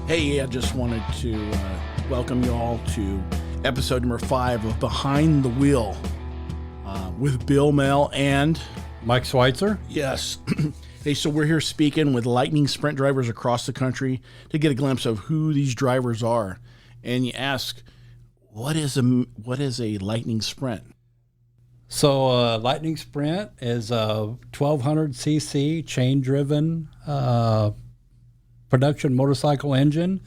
Hey, I just wanted to welcome you all to episode number 5 of Behind the Wheel with Bill Mell and Mike Schweitzer. Yes. Hey, so we're here speaking with lightning sprint drivers across the country to get a glimpse of who these drivers are. And you ask, what is a lightning sprint? So lightning sprint is a 1200 cc chain driven production motorcycle engine.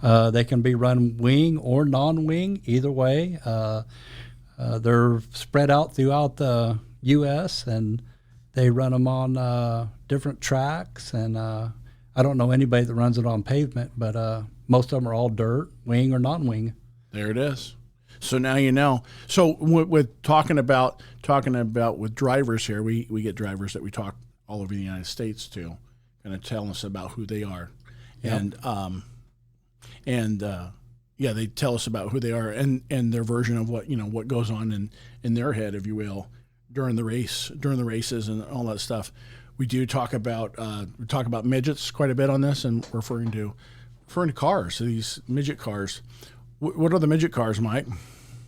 They can be run wing or non-wing, either way. They're spread out throughout the U.S. and they run them on different tracks. And I don't know anybody that runs it on pavement, but most of them are all dirt, wing or non-wing. There it is. So now you know. So with talking about with drivers here, we get drivers that we talk all over the United States to, kind of tell us about who they are. Yep. Yeah, they tell us about who they are and their version of what goes on in their head, if you will, during the races and all that stuff. We do talk about midgets quite a bit on this, and referring to cars, these midget cars. What are the midget cars, Mike?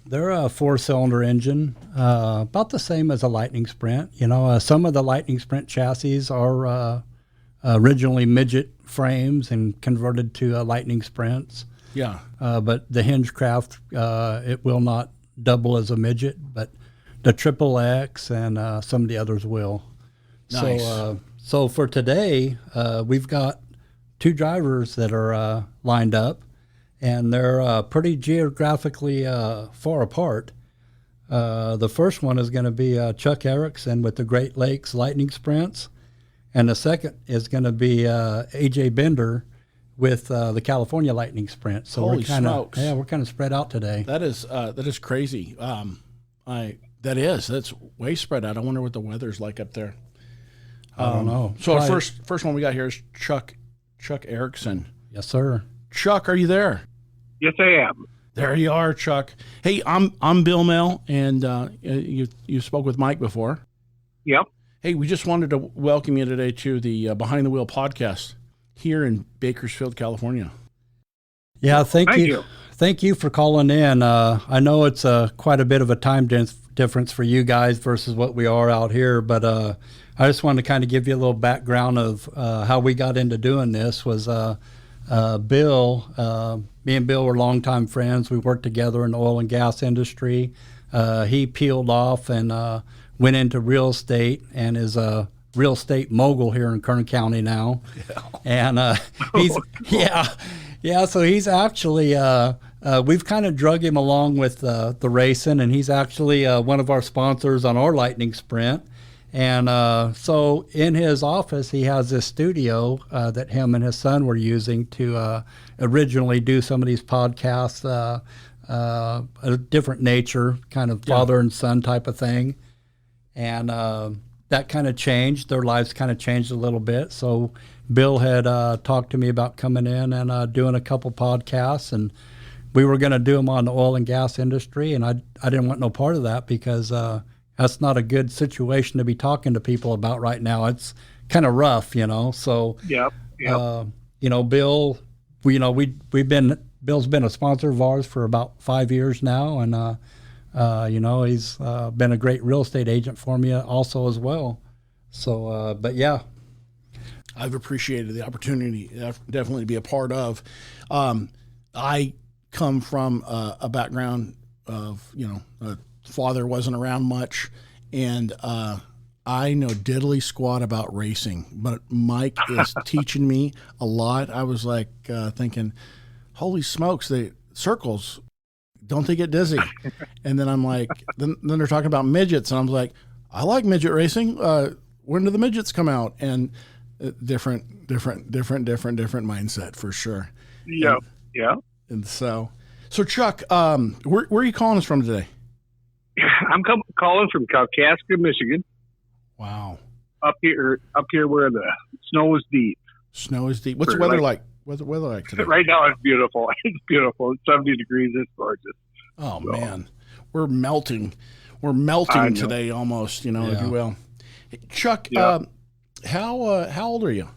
They're a 4-cylinder engine, about the same as a Lightning Sprint. Some of the Lightning Sprint chassis are originally midget frames and converted to Lightning Sprints. Yeah. But the hinge craft, it will not double as a midget, but the XXX and some of the others will. Nice. So for today, we've got 2 drivers that are lined up, and they're pretty geographically far apart. The first one is going to be Chuck Erickson with the Great Lakes Lightning Sprints, and the second is going to be AJ Bender with the California Lightning Sprint. So Holy we're kind of spread out today. That is crazy. That's way spread out. I wonder what the weather's like up there. I don't know. So our first one we got here is Chuck Erickson. Yes, sir. Chuck, are you there? Yes, I am. There you are, Chuck. Hey, I'm Bill Mell, and you spoke with Mike before. Yep. Hey, we just wanted to welcome you today to the Behind the Wheel podcast here in Bakersfield, California. Yeah, thank you. Thank you for calling in. I know it's quite a bit of a time difference for you guys versus what we are out here, but I just wanted to kind of give you a little background of how we got into doing this. Was Bill, me and Bill were longtime friends. We worked together in the oil and gas industry. He peeled off and went into real estate and is a real estate mogul here in Kern County now. Yeah. And so he's actually, we've kind of drug him along with the racing, and he's actually one of our sponsors on our Lightning Sprint. And so in his office, he has this studio that him and his son were using to originally do some of these podcasts, a different nature, kind of father and son type of thing. And that kind of changed. Their lives kind of changed a little bit. So Bill had talked to me about coming in and doing a couple podcasts, and we were going to do them on the oil and gas industry. And I didn't want no part of that because that's not a good situation to be talking to people about right now. It's kind of rough, So, Yep. Bill, Bill's been a sponsor of ours for about 5 years now, and he's been a great real estate agent for me also as well. So, but yeah. I've appreciated the opportunity definitely to be a part of. I come from a background of, father wasn't around much, and I know diddly squat about racing, but Mike is teaching me a lot. I was like thinking, holy smokes, the circles, don't they get dizzy? And then I'm like, then they're talking about midgets, and I'm like, I like midget racing. When do the midgets come out? And different mindset for sure. Yeah. And so Chuck, where are you calling us from today? I'm calling from Kalkaska, Michigan. Wow. Up here where the snow is deep. Snow is deep. What's the weather like? What's the weather like today? Right now it's beautiful. It's beautiful. It's 70 degrees. It's gorgeous. Oh, so, man. We're melting. We're melting today almost, if you will. Chuck, how old are you?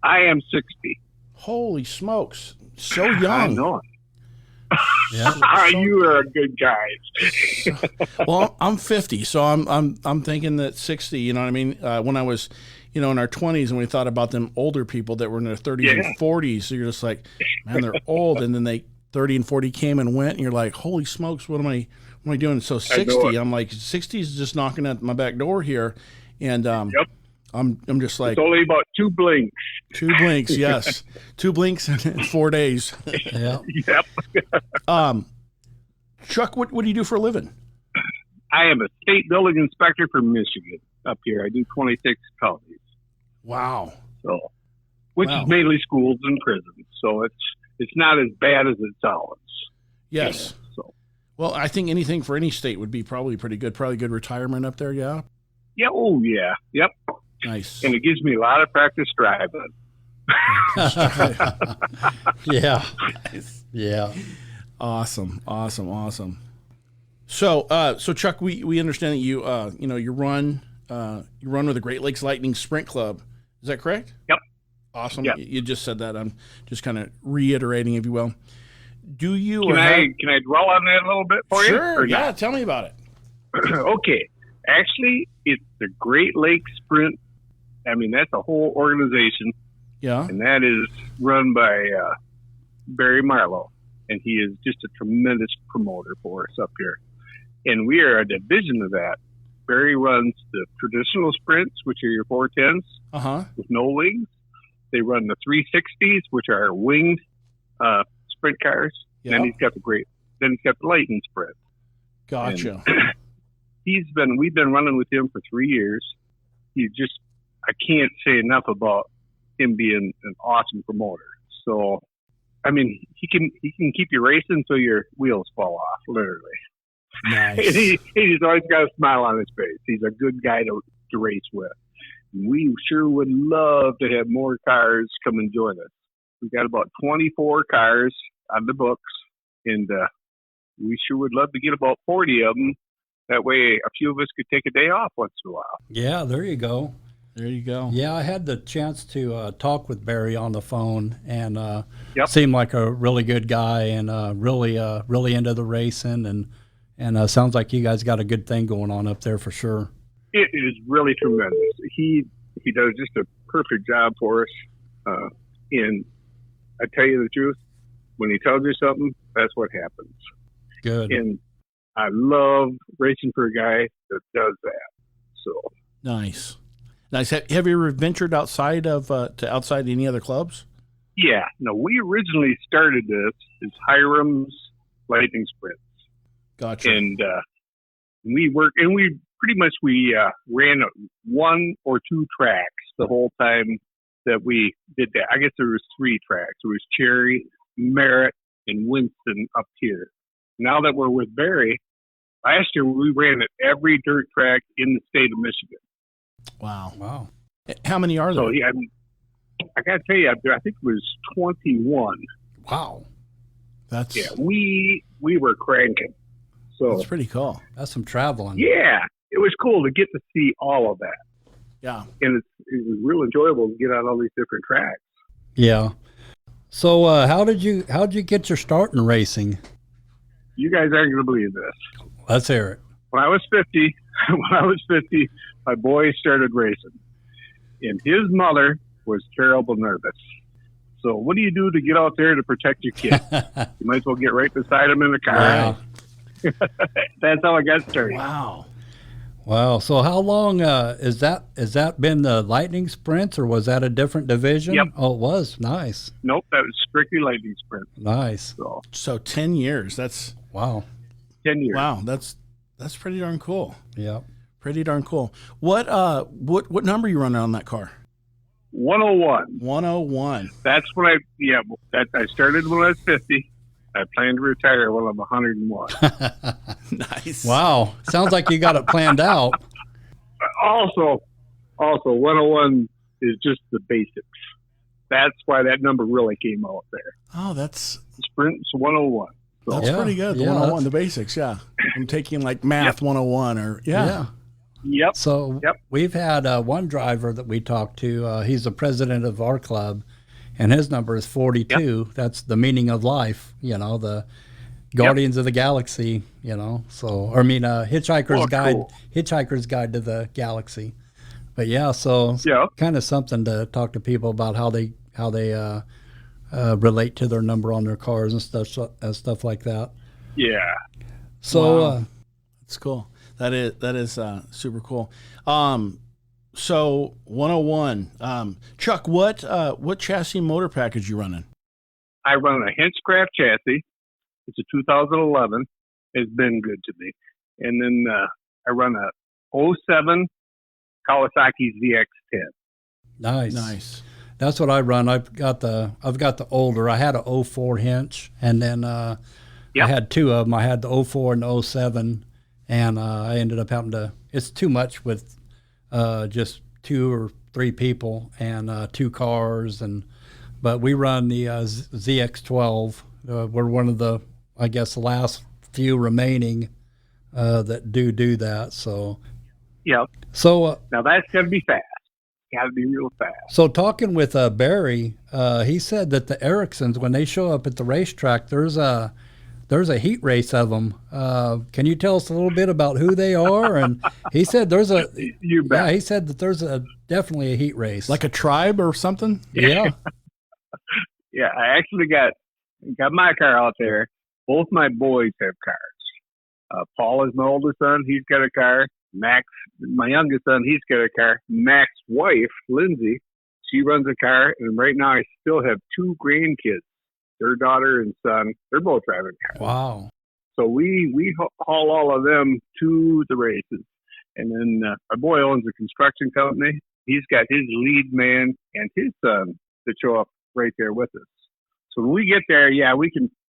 I am 60. Holy smokes. So I young. know. Yeah. You are a good guy. Well, I'm 50, so I'm thinking that 60. You know what I mean? When I was, in our 20s, and we thought about them older people that were in their 30s and 40s, so you're just like, man, they're old. And then 30 and 40 came and went, and you're like, holy smokes, what am I doing? So 60, I'm like, 60 is just knocking at my back door here, and I'm just like, It's only about 2 blinks. 2 blinks, yes, 2 blinks in 4 days. Yeah. Yep. Chuck, what do you do for a living? I am a state building inspector for Michigan up here. I do 26 counties. Wow. So, which is mainly schools and prisons. So it's not as bad as it sounds. Yes. So, well, I think anything for any state would be probably pretty good. Probably good retirement up there. Yeah. yeah. Oh, yeah. Yep. Nice. And it gives me a lot of practice driving. Yeah. Yeah. Awesome. So Chuck, we understand that you you run with the Great Lakes Lightning Sprint Club. Is that correct? Yep. Awesome. Yep. You just said that. I'm just kind of reiterating, if you will. Do you? Can I dwell on that a little bit for you? Sure. Yeah. Tell me about it. Okay. Actually, it's the Great Lakes Sprint. I mean, that's a whole organization. Yeah. And that is run by Barry Marlowe. And he is just a tremendous promoter for us up here. And we are a division of that. Barry runs the traditional sprints, which are your 410s with no wings. They run the 360s, which are winged sprint cars. Yeah. And then he's got the Lightning Sprint. Gotcha. And we've been running with him for 3 years. I can't say enough about him being an awesome promoter. So, I mean, he can keep you racing so your wheels fall off, literally. Nice. And he's always got a smile on his face. He's a good guy to race with. We sure would love to have more cars come and join us. We've got about 24 cars on the books, and we sure would love to get about 40 of them. That way, a few of us could take a day off once in a while. Yeah, there you go. There you go. Yeah, I had the chance to talk with Barry on the phone, and Yep. seemed like a really good guy, and really into the racing, and sounds like you guys got a good thing going on up there for sure. It is really tremendous. He does just a perfect job for us. And I tell you the truth, when he tells you something, that's what happens. Good. And I love racing for a guy that does that. So Nice. Have you ever ventured outside of outside any other clubs? yeah, no, we originally started this as Hiram's Lightning Sprints, Gotcha. and we pretty much ran 1 or 2 tracks the whole time that we did that. I guess there was 3 tracks. There was Cherry, Merritt, and Winston up here. Now that we're with Barry, last year we ran at every dirt track in the state of Michigan. Wow. How many are there? So yeah, I got to tell you, I think it was 21. Wow. That's we were cranking. So that's pretty cool. That's some traveling. yeah, it was cool to get to see all of that, Yeah. and it was real enjoyable to get on all these different tracks. Yeah. So how did you get your start in racing? You guys aren't going to believe this. Let's hear it. When I was 50, my boy started racing, and his mother was terrible nervous. So what do you do to get out there to protect your kid? You might as well get right beside him in the car. Yeah. That's how I got started. Wow. So how long is that been the Lightning Sprints, or was that a different division? Yep. Oh, it was. Nice. Nope, that was strictly Lightning Sprint. Nice. So 10 years. That's 10 years. wow. That's pretty darn cool. Yeah. Pretty darn cool. What number you running on that car? 101. 101. That's when I started when I was 50. I plan to retire when I'm 101. Nice. Wow. Sounds like you got it planned out. Also 101 is just the basics. That's why that number really came out there. Oh, that's Sprint's 101. So, that's pretty good. The Yeah, 101, the basics. Yeah. I'm taking like math 101 or Yeah. yep. So we've had one driver that we talked to. He's the president of our club, and his number is 42. Yep. That's the meaning of life, the Guardians of the Galaxy, So, I mean, Hitchhiker's Guide to the Galaxy. But yeah, so kind of something to talk to people about how they relate to their number on their cars and stuff like that. Yeah. So that's cool. That is super cool. So 101, Chuck, what chassis motor package you running? I run a Hinchcraft chassis. It's a 2011. It's been good to me. And then I run a 07 Kawasaki ZX10. Nice. That's what I run. I've got the older. I had a 04 Hinch, and then I had two of them. I had the 04 and the 07, and I ended up having to. It's too much with just 2 or 3 people and 2 cars, but we run the ZX12. We're one of the, I guess, the last few remaining that do that. So. Yep. So now that's gonna be fast. Got to be real fast. So talking with Barry, he said that the Ericksons, when they show up at the racetrack, there's a heat race of them. Can you tell us a little bit about who they are? And he said there's a he said that there's definitely a heat race, like a tribe or something. Yeah. Yeah, I actually got my car out there. Both my boys have cars. Paul is my oldest son. He's got a car. Max, my youngest son, he's got a car. Max's wife, Lindsay, she runs a car. And right now I still have 2 grandkids. Their daughter and son, they're both driving cars. Wow. So we haul all of them to the races. And then my boy owns a construction company. He's got his lead man and his son that show up right there with us. So when we get there,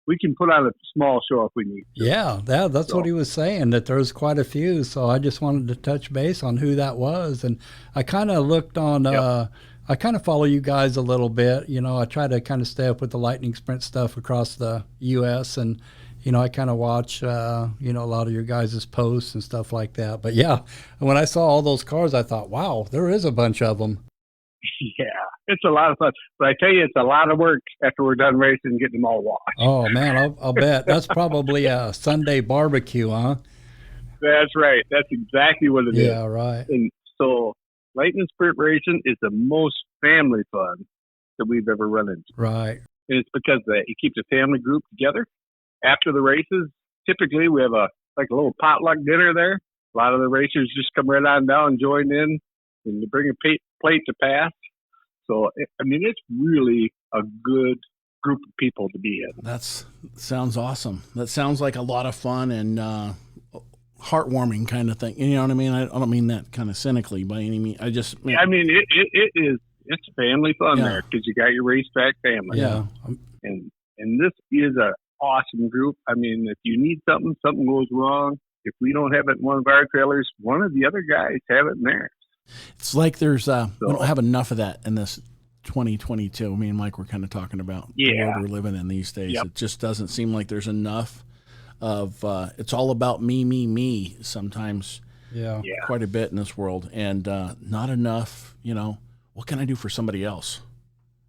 we can put on a small show if we need to. Yeah, that's what he was saying, that there's quite a few. So I just wanted to touch base on who that was. And I kind of looked on, I kind of follow you guys a little bit. I try to kind of stay up with the Lightning Sprint stuff across the U.S. And, I kind of watch, a lot of your guys' posts and stuff like that. But yeah, when I saw all those cars, I thought, wow, there is a bunch of them. Yeah, it's a lot of fun. But I tell you, it's a lot of work after we're done racing and getting them all washed. Oh, man, I'll bet. That's probably a Sunday barbecue, huh? That's right. That's exactly what it is. Yeah, right. And so Lightning Sprint racing is the most family fun that we've ever run into. Right. And it's because it keeps a family group together. After the races, typically we have a little potluck dinner there. A lot of the racers just come right on down and join in, and they bring a plate to pass. So, I mean, it's really a good group of people to be in. That sounds awesome. That sounds like a lot of fun and heartwarming kind of thing. You know what I mean? I don't mean that kind of cynically by any means. It is. It's family fun there because you got your racetrack family. Yeah. And this is a awesome group. I mean, if you need something goes wrong. If we don't have it in one of our trailers, one of the other guys have it in theirs. It's like there's we don't have enough of that in this 2022. Me and Mike were kind of talking about the world we're living in these days. Yep. It just doesn't seem like there's enough of it's all about me sometimes. Yeah. Quite a bit in this world, and not enough. What can I do for somebody else?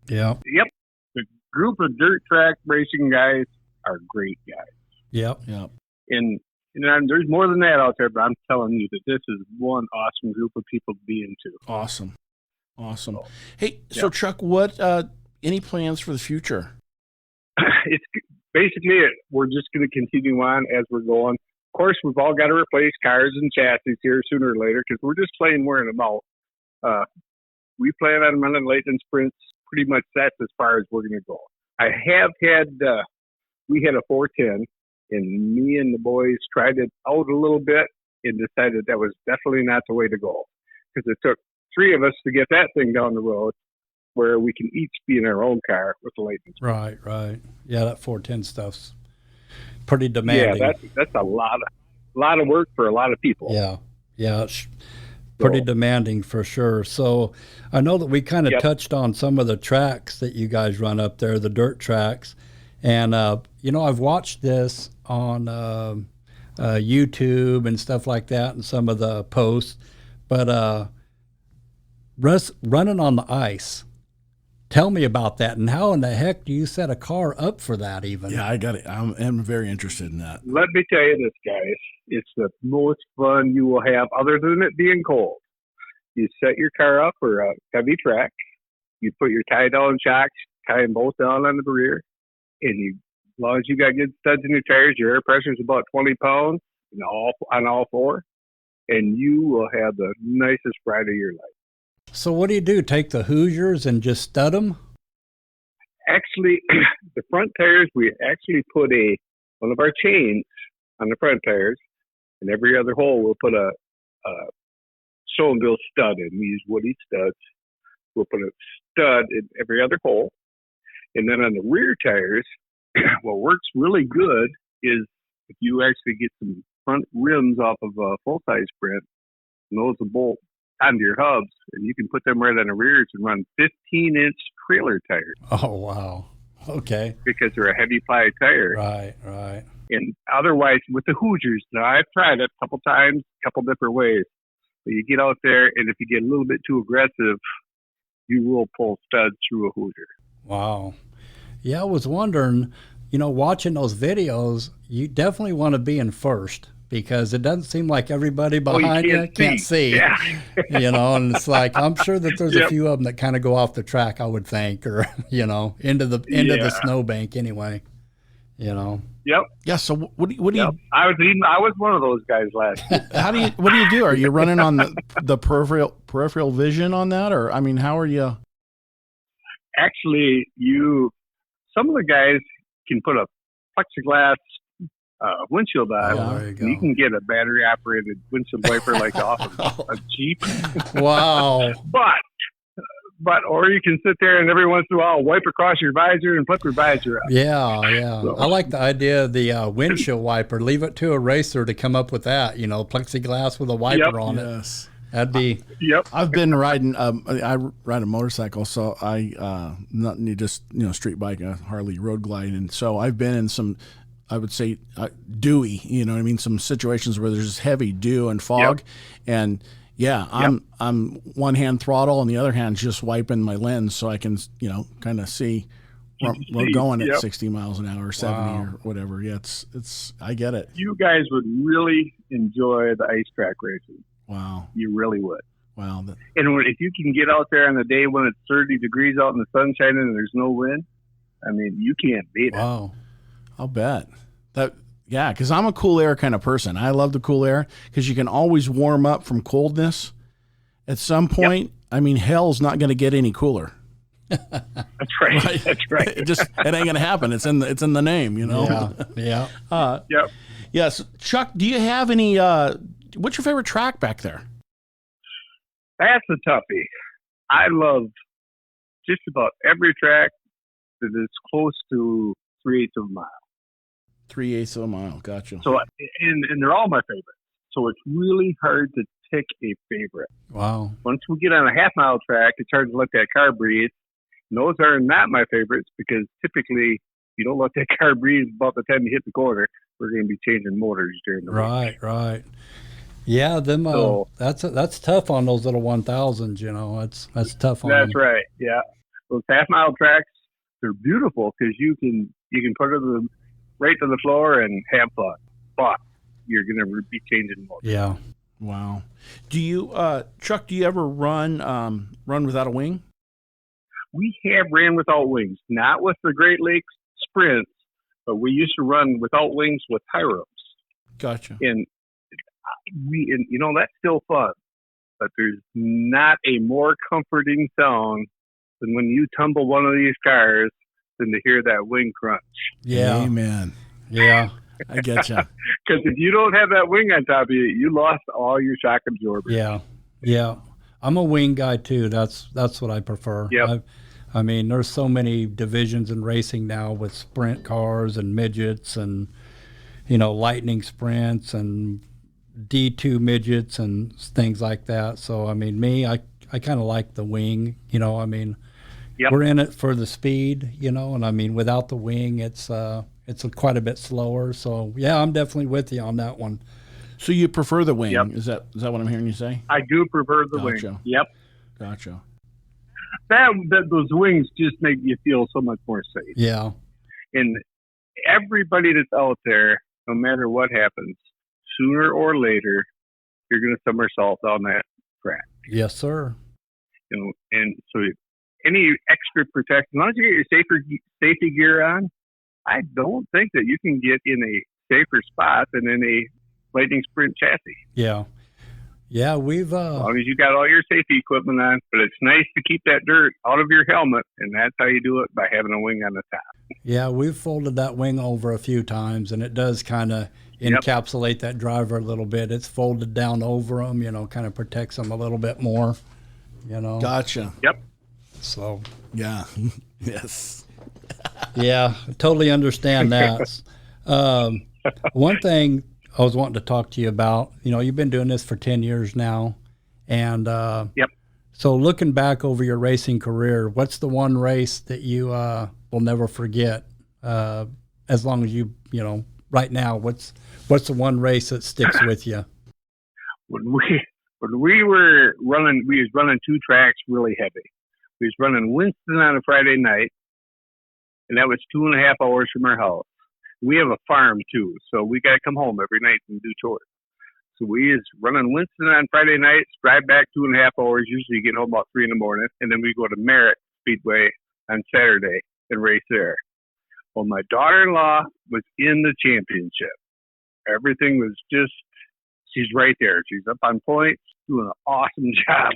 Yeah. Yep. The group of dirt track racing guys are great guys. Yep. And there's more than that out there, but I'm telling you that this is one awesome group of people to be into. Awesome. Hey, so Chuck, what any plans for the future? It's basically we're just going to continue on as we're going. Of course, we've all got to replace cars and chassis here sooner or later because we're just plain wearing them out. We plan on running Lightning Sprints. Pretty much that's as far as we're going to go. I have had we had a 410. And me and the boys tried it out a little bit and decided that was definitely not the way to go. Because it took 3 of us to get that thing down the road where we can each be in our own car with the Lightning. Right. Yeah, that 410 stuff's pretty demanding. Yeah, that's a lot of work for a lot of people. Yeah, it's pretty demanding for sure. So I know that we kind of touched on some of the tracks that you guys run up there, the dirt tracks. And, I've watched this on YouTube and stuff like that and some of the posts. But running on the ice, Tell me about that, and how in the heck do you set a car up for that even? Yeah, I got it. I'm very interested in that. Let me tell you this, guys. It's the most fun you will have, other than it being cold. You set your car up for a heavy track. You put your tie-down shocks, tie them both down on the rear, and as long as you got good studs in your tires, your air pressure is about 20 pounds on all four, and you will have the nicest ride of your life. So what do? Take the Hoosiers and just stud them? Actually, the front tires, we actually put one of our chains on the front tires, and every other hole we'll put a show-and-bill stud in. We use woody studs. We'll put a stud in every other hole. And then on the rear tires, what works really good is if you actually get some front rims off of a full-size Sprint, and those will bolt onto your hubs, and you can put them right on the rears and run 15-inch trailer tires. Oh, wow. Okay. Because they're a heavy ply tire. Right. And otherwise, with the Hoosiers, now I've tried it a couple times, a couple different ways. But you get out there, and if you get a little bit too aggressive, you will pull studs through a Hoosier. Wow. Yeah, I was wondering, watching those videos, you definitely want to be in first, because it doesn't seem like everybody behind you can't see. Yeah. And it's like, I'm sure that there's a few of them that kind of go off the track, I would think, or, into the snowbank anyway, Yep. Yeah. So what do you? I was one of those guys last year. What do you do? Are you running on the peripheral vision on that, or how are you? Actually, some of the guys can put a plexiglass windshield on. Oh, there you go. You can get a battery operated windshield wiper like off of a Jeep. Wow. But or you can sit there and every once in a while wipe across your visor and flip your visor up. Yeah. So, I like the idea of the windshield wiper. Leave it to a racer to come up with that, plexiglass with a wiper on it. Yes. That'd be. Yep. I've been riding. I ride a motorcycle, so I not just street bike, a Harley road glide, and so I've been in some, I would say, dewy. Some situations where there's just heavy dew and fog, and yeah, I'm one hand throttle and the other hand just wiping my lens so I can kind of see where we're going at 60 miles an hour, 70 or whatever. Yeah, it's I get it. You guys would really enjoy the ice track racing. Wow. You really would. Wow. And if you can get out there on the day when it's 30 degrees out and the sun's shining and there's no wind, you can't beat it. Wow. I'll bet. Yeah, because I'm a cool air kind of person. I love the cool air because you can always warm up from coldness. At some point, hell's not going to get any cooler. That's right. That's right. It ain't going to happen. It's in the name, Yeah. Yep. Yes. Chuck, do you have any, what's your favorite track back there? That's a toughie. I love just about every track that is close to 3/8 of a mile. 3/8 of a mile. Gotcha. So, and they're all my favorites. So it's really hard to pick a favorite. Wow. Once we get on a half-mile track, it's hard to let that car breathe. And those are not my favorites because typically, if you don't let that car breathe about the time you hit the corner, we're going to be changing motors during the race. Right. Yeah, them. That's tough on those little 1000s. That's tough on. That's them. right. Yeah, those half-mile tracks, they're beautiful because you can put it right to the floor and have fun. But you're going to be changing motors. Yeah. Wow. Do you, Chuck? Do you ever run without a wing? We have ran without wings, not with the Great Lakes sprints, but we used to run without wings with high ropes. Gotcha. And that's still fun, but there's not a more comforting sound than when you tumble one of these cars than to hear that wing crunch. Yeah. Amen. Yeah. I get you. Because if you don't have that wing on top of you, you lost all your shock absorbers. Yeah. I'm a wing guy too. That's what I prefer. Yep. There's so many divisions in racing now with sprint cars and midgets and lightning sprints and D2 midgets and things like that. So I kind of like the wing. Yep. We're in it for the speed. And without the wing, it's quite a bit slower. So yeah, I'm definitely with you on that one. So you prefer the wing? Yep. Is that what I'm hearing you say? I do prefer the Gotcha. wing. Yep. Gotcha. those wings just make you feel so much more safe. Yeah. And everybody that's out there, no matter what happens, sooner or later, you're going to somersault down that track. Yes, sir. And so any extra protection, as long as you get your safety gear on, I don't think that you can get in a safer spot than in a Lightning Sprint chassis. Yeah. Yeah, we've as long as you got all your safety equipment on, but it's nice to keep that dirt out of your helmet, and that's how you do it, by having a wing on the top. Yeah, we've folded that wing over a few times, and it does kind of encapsulate that driver a little bit. It's folded down over them, kind of protects them a little bit more, Gotcha. Yep. So. Yeah. Yes. Yeah, I totally understand that. One thing I was wanting to talk to you about, you've been doing this for 10 years now. And so looking back over your racing career, what's the one race that you will never forget? As long as you right now, what's the one race that sticks with you? When we were running, we was running two tracks really heavy. We was running Winston on a Friday night, and that was 2.5 hours from our house. We have a farm too, so we got to come home every night and do chores. So we is running Winston on Friday nights, drive back 2.5 hours, usually get home about 3 in the morning, and then we go to Merritt Speedway on Saturday and race there. Well, my daughter-in-law was in the championship. Everything was just, she's right there. She's up on points, doing an awesome job.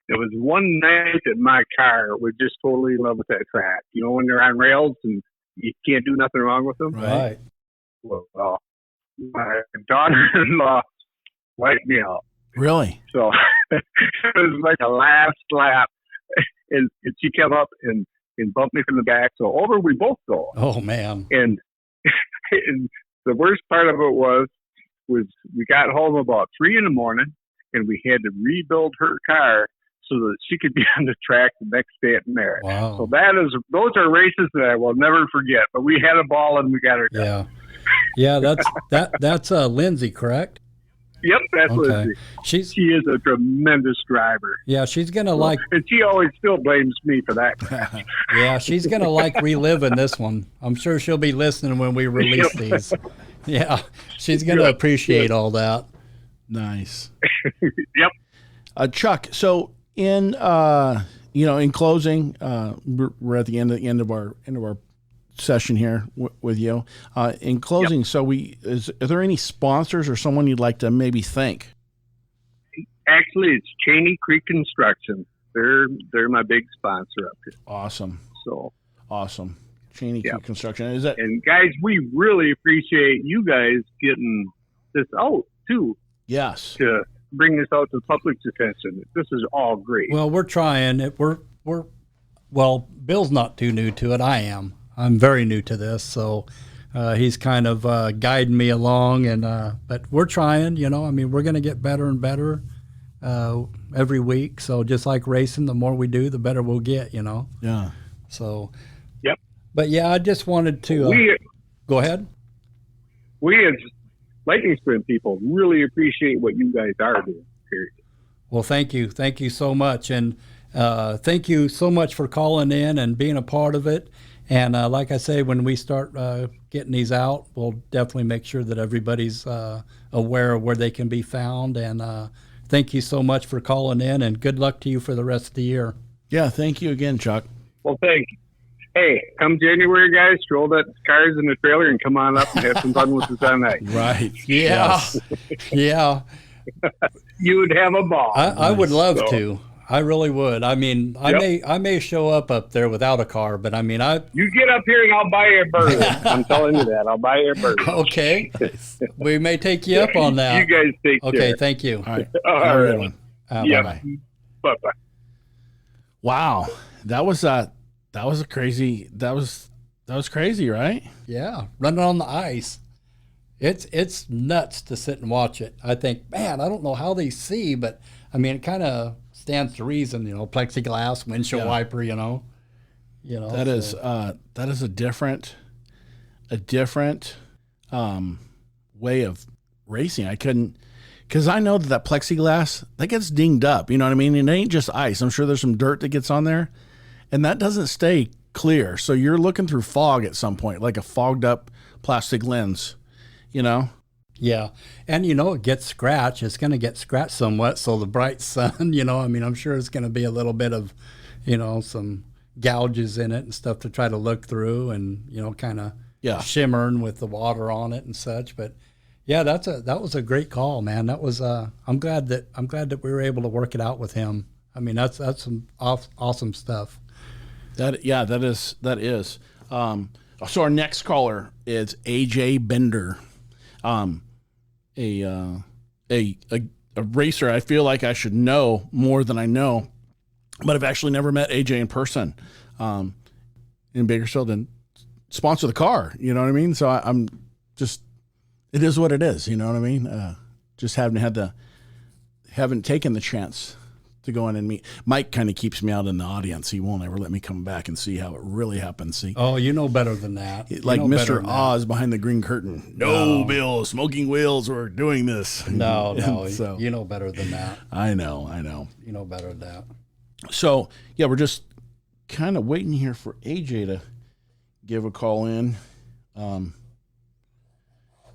There was one night that my car was just totally in love with that track. When they're on rails and you can't do nothing wrong with them. Right. Well, my daughter-in-law wiped me out. Really? So it was like a last lap, and she came up and bumped me from the back. So over we both go. Oh man! And the worst part of it was we got home about 3 in the morning, and we had to rebuild her car so that she could be on the track the next day at Merritt. Wow. So those are races that I will never forget. But we had a ball and we got her done. Yeah. That's Lindsay, correct? Yep, that's okay. Lindsay. She is a tremendous driver. Yeah, she's gonna and she always still blames me for that. Yeah, she's gonna reliving this one. I'm sure she'll be listening when we release these. Yeah, she's gonna appreciate all that. Nice. Yep. Chuck, so in closing, we're at the end of our session here with you. In closing, so are there any sponsors or someone you'd like to maybe thank? Actually, it's Cheney Creek Construction. They're my big sponsor up here. Awesome. So awesome. Cheney Creek Construction. Is that? And guys, we really appreciate you guys getting this out too. Yes. To bring this out to the public's attention. This is all great. Well, we're trying. Well, Bill's not too new to it. I am. I'm very new to this, so he's kind of guiding me along. And but we're trying. We're going to get better and better every week. So just like racing, the more we do, the better we'll get. Yeah. So. Yep. But yeah, I just wanted to go ahead. We as Lightning Sprint people really appreciate what you guys are doing. Period. Well, thank you so much, and thank you so much for calling in and being a part of it. And like I say, when we start getting these out, we'll definitely make sure that everybody's aware of where they can be found. And thank you so much for calling in, and good luck to you for the rest of the year. Yeah, thank you again, Chuck. Well, thank you. Hey, come January, guys, throw that cars in the trailer and come on up and have some fun with us on that. Right. Yeah. Yes. Yeah. You would have a ball. I would love to. I really would. I may show up there without a car, but you get up here and I'll buy you a burger. I'm telling you that. I'll buy you a burger. Okay. We may take you up on that. You guys take care. Okay, thank you. All right. All right. One. Bye-bye. Bye-bye. Wow. That was crazy, right? Yeah. Running on the ice. It's nuts to sit and watch it. I think, man, I don't know how they see, but it kind of stands to reason, plexiglass, windshield wiper, That is a different way of racing. I couldn't Because I know that plexiglass, that gets dinged up. You know what I mean? It ain't just ice. I'm sure there's some dirt that gets on there, and that doesn't stay clear. So you're looking through fog at some point, like a fogged up plastic lens, you know? Yeah. And, it gets scratched. It's going to get scratched somewhat. So the bright sun, I'm sure it's going to be a little bit of, some gouges in it and stuff to try to look through and, kind of shimmering with the water on it and such. But yeah, that was a great call, man. That was, I'm glad that we were able to work it out with him. I mean, that's some awesome stuff. That is. So our next caller is AJ Bender, a racer. I feel like I should know more than I know, but I've actually never met AJ in person, in Bakersfield and sponsor the car. You know what I mean? So I'm just, it is what it is. You know what I mean? Just haven't taken the chance to go in and meet. Mike kind of keeps me out in the audience. He won't ever let me come back and see how it really happens. See? Oh, you know better than that. Like Mr. Oz behind the green curtain. No, Bill, smoking wheels, we're doing this. No, so, you know better than that. I know. You know better than that. So, yeah, we're just kind of waiting here for AJ to give a call in.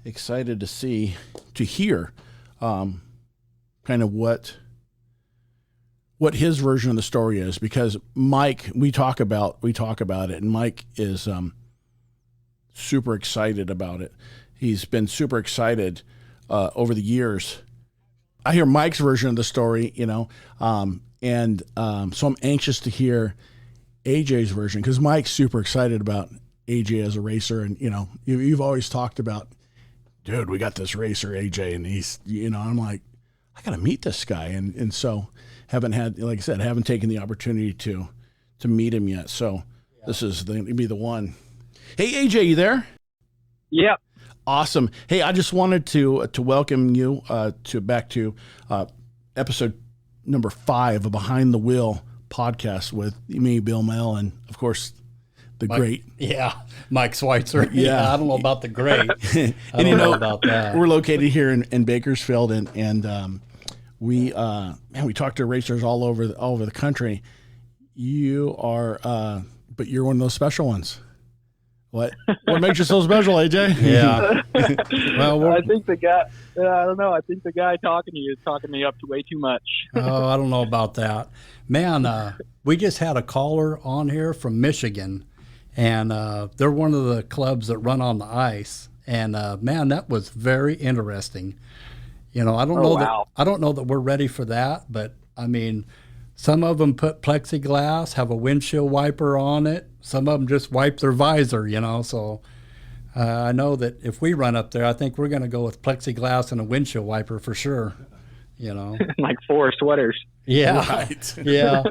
Excited to hear kind of what his version of the story is, because Mike, we talk about it, and Mike is super excited about it. He's been super excited over the years. I hear Mike's version of the story, so I'm anxious to hear AJ's version, because Mike's super excited about AJ as a racer, and you've always talked about, dude, we got this racer AJ, and he's I'm like, I gotta meet this guy, and so haven't taken the opportunity to meet him yet. So This is going to be the one. Hey, AJ, you there? Yep. Awesome. Hey, I just wanted to welcome you back to episode number 5 of Behind the Wheel podcast with me, Bill Mel, and of course great. Yeah, Mike Schweitzer. Yeah. I don't know about the great. I don't know about that. We're located here in Bakersfield, and we talk to racers all over the country. You are, but you're one of those special ones. What makes you so special, AJ? Yeah. Well, I think the guy. I don't know. I think the guy talking to you is talking me up to way too much. Oh, I don't know about that, man. We just had a caller on here from Michigan, and they're one of the clubs that run on the ice. And man, that was very interesting. I don't know that I don't know that we're ready for that, but I mean, some of them put plexiglass, have a windshield wiper on it. Some of them just wipe their visor, So I know that if we run up there, I think we're going to go with plexiglass and a windshield wiper for sure, Like 4 sweaters. Yeah. Right. Yeah.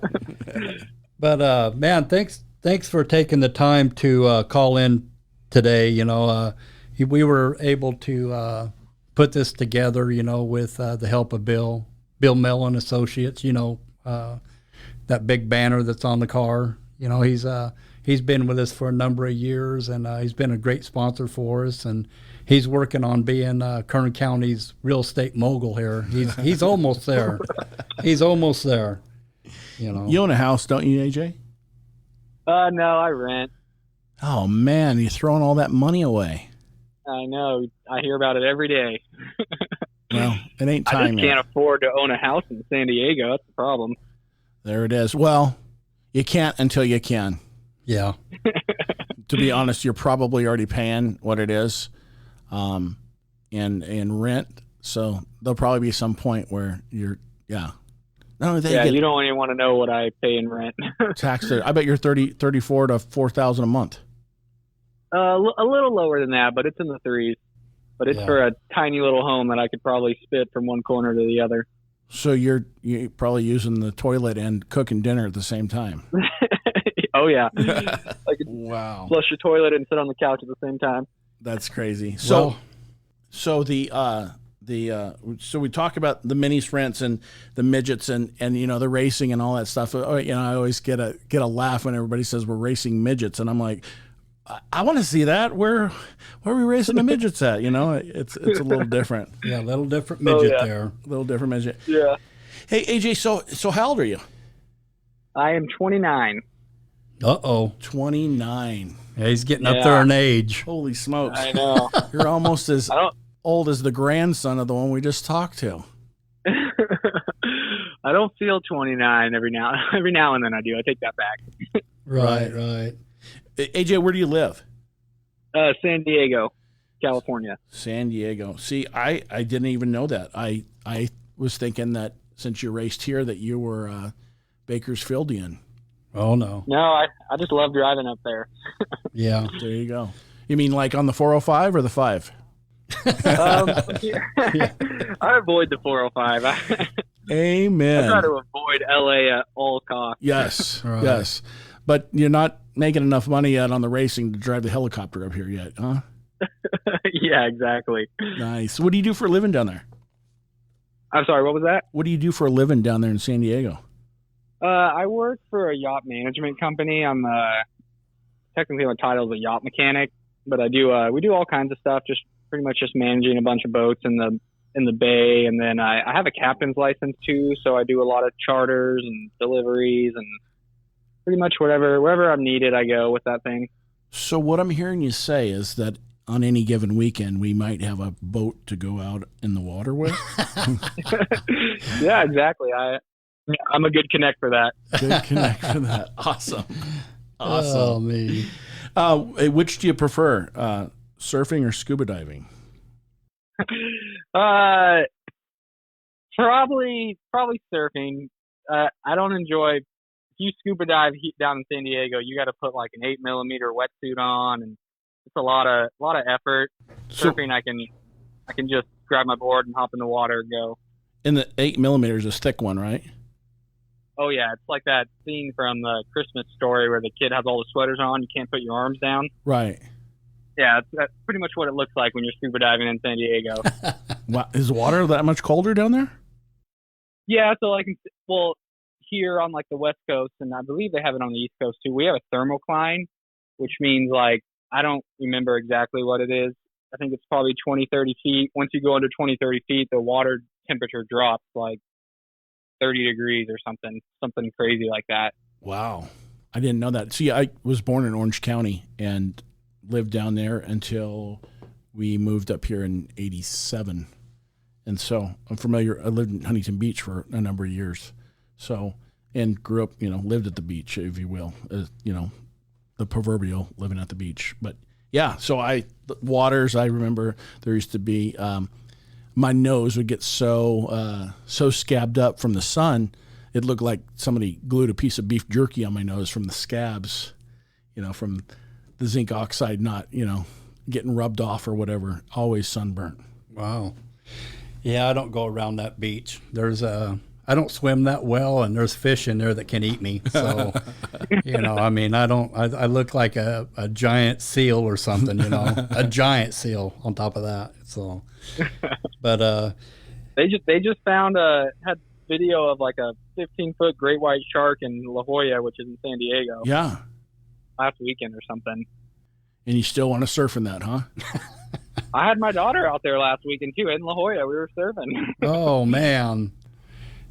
But, man, thanks for taking the time to call in today. We were able to put this together, with the help of Bill Mellon Associates, that big banner that's on the car. He's been with us for a number of years, and he's been a great sponsor for us, and he's working on being Kern County's real estate mogul here. He's almost there. He's almost there. You own a house, don't you, AJ? No, I rent. Oh man, you're throwing all that money away. I know. I hear about it every day. Well, it ain't time I just yet. can't afford to own a house in San Diego. That's the problem. There it is. Well, you can't until you can. Yeah. To be honest, you're probably already paying what it is, in rent. So there'll probably be some point where you're, yeah. Not only that, Yeah, you you don't even want to know what I pay in rent. taxed. I bet you're 34 to $4,000 a month. A little lower than that, but it's in the 3s. But it's for a tiny little home that I could probably spit from one corner to the other. So you're probably using the toilet and cooking dinner at the same time. Oh yeah, I could Wow, flush your toilet and sit on the couch at the same time. that's crazy. So so we talk about the mini sprints and the midgets and the racing and all that stuff. I always get a laugh when everybody says we're racing midgets, and I'm like, I want to see that. Where are we racing the midgets at? It's a little different. Yeah, a little different midget there. A little different midget. Yeah. Hey, AJ, so how old are you? I am 29. 29. Yeah, he's getting up there in age. Holy smokes. I know. You're almost as old as the grandson of the one we just talked to. I don't feel 29 every now and then I do. I take that back. Right. AJ, where do you live? San Diego, California. San Diego. See, I didn't even know that. I was thinking that since you raced here that you were Bakersfieldian. Oh, no. No, I just love driving up there. Yeah. There you go. You mean like on the 405 or the 5? I avoid the 405. Amen. I try to avoid LA at all costs. Yes, Right. yes. But you're not making enough money yet on the racing to drive the helicopter up here yet, huh? Yeah, exactly. Nice. What do you do for a living down there? I'm sorry, what was that? What do you do for a living down there in San Diego? I work for a yacht management company. I'm technically my title is a yacht mechanic, but we do all kinds of stuff, just pretty much just managing a bunch of boats in the bay, and then I have a captain's license too, so I do a lot of charters and deliveries and pretty much wherever I'm needed, I go with that thing. So what I'm hearing you say is that on any given weekend, we might have a boat to go out in the water with. Yeah, exactly. I'm a good connect for that. Good connect for that. Awesome. Oh, me. Which do you prefer, surfing or scuba diving? Probably surfing. I don't enjoy. If you scuba dive down in San Diego, you got to put like an 8mm wetsuit on, and it's a lot of effort. Surfing, I can just grab my board and hop in the water and go. And the 8mm is a thick one, right? Oh yeah, it's like that scene from the Christmas Story where the kid has all the sweaters on. You can't put your arms down. Right. Yeah, that's pretty much what it looks like when you're scuba diving in San Diego. Wow. Is the water that much colder down there? Yeah, so here on like the West Coast, and I believe they have it on the East Coast too, we have a thermocline, which means like, I don't remember exactly what it is. I think it's probably 20, 30 feet. Once you go under 20, 30 feet, the water temperature drops like 30 degrees or something crazy like that. Wow. I didn't know that. See, I was born in Orange County and lived down there until we moved up here in 87. And so I'm familiar. I lived in Huntington Beach for a number of years. So, and grew up, lived at the beach, if you will, the proverbial living at the beach. But yeah, so the waters, I remember there used to be, my nose would get so scabbed up from the sun. It looked like somebody glued a piece of beef jerky on my nose from the scabs, from the zinc oxide not, getting rubbed off or whatever, always sunburnt. Wow. Yeah, I don't go around that beach. I don't swim that well, and there's fish in there that can eat me. So, I look like a giant seal or something, a giant seal on top of that. So, but they just found had video of like a 15-foot great white shark in La Jolla, which is in San Diego. Yeah. Last weekend or something. And you still want to surf in that, huh? I had my daughter out there last weekend too in La Jolla. We were surfing. Oh man.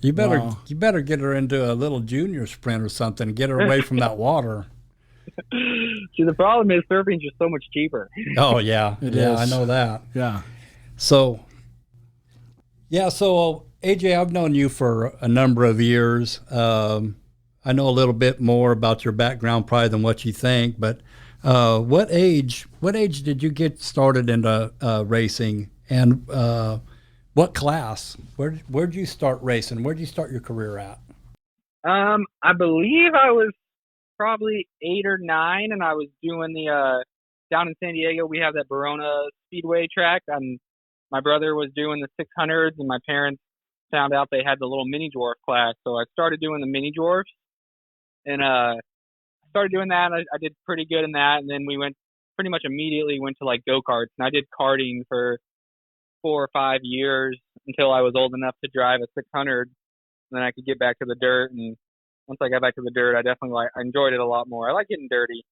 You better get her into a little junior sprint or something and get her away from that water. See, the problem is surfing's just so much cheaper. Oh yeah. It is. I know that. Yeah. So AJ, I've known you for a number of years. I know a little bit more about your background probably than what you think, but what age did you get started into racing, and what class? Where'd you start racing? Where'd you start your career at? I believe I was probably 8 or 9, and I was doing the down in San Diego. We have that Verona Speedway track, and my brother was doing the 600s, and my parents found out they had the little mini dwarf class, so I started doing the mini dwarfs, and started doing that. I did pretty good in that, and then we pretty much immediately went to like go-karts, and I did karting for 4 or 5 years until I was old enough to drive a 600, and then I could get back to the dirt. And once I got back to the dirt, I definitely I enjoyed it a lot more. I like getting dirty.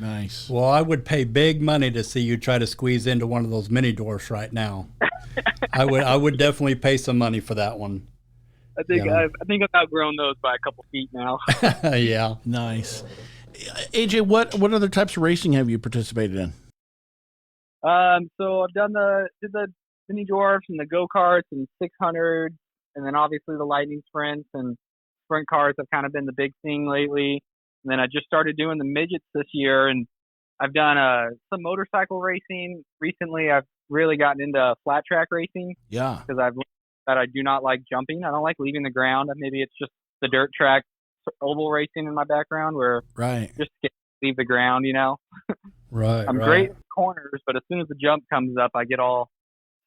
Nice. Well, I would pay big money to see you try to squeeze into one of those mini dwarfs right now. I would definitely pay some money for that one. I think I've outgrown those by a couple feet now. Yeah. Nice. AJ, what other types of racing have you participated in? So I've did the mini dwarfs and the go-karts and 600, and then obviously the lightning sprints and sprint cars have kind of been the big thing lately. And then I just started doing the midgets this year, and I've done some motorcycle racing. Recently, I've really gotten into flat track racing. Yeah. Because I've learned that I do not like jumping. I don't like leaving the ground. Maybe it's just the dirt track oval racing in my background where Right. just leave the ground, you know. Right. I'm great in corners, but as soon as the jump comes up, I get all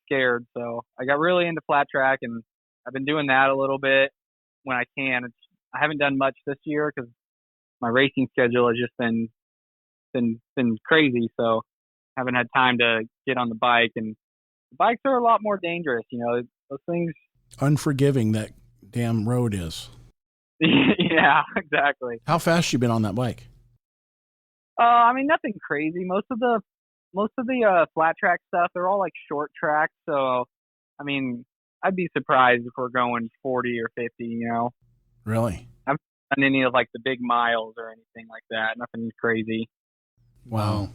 scared. So I got really into flat track, and I've been doing that a little bit when I can. I haven't done much this year because my racing schedule has just been crazy. So I haven't had time to get on the bike, and the bikes are a lot more dangerous. You know, those things. Unforgiving that damn road is. Yeah, exactly. How fast you been on that bike? I mean, nothing crazy. Most of the flat track stuff, they're all like short tracks. So, I mean, I'd be surprised if we're going 40 or 50. You know. Really? I haven't done any of like the big miles or anything like that. Nothing crazy. Wow.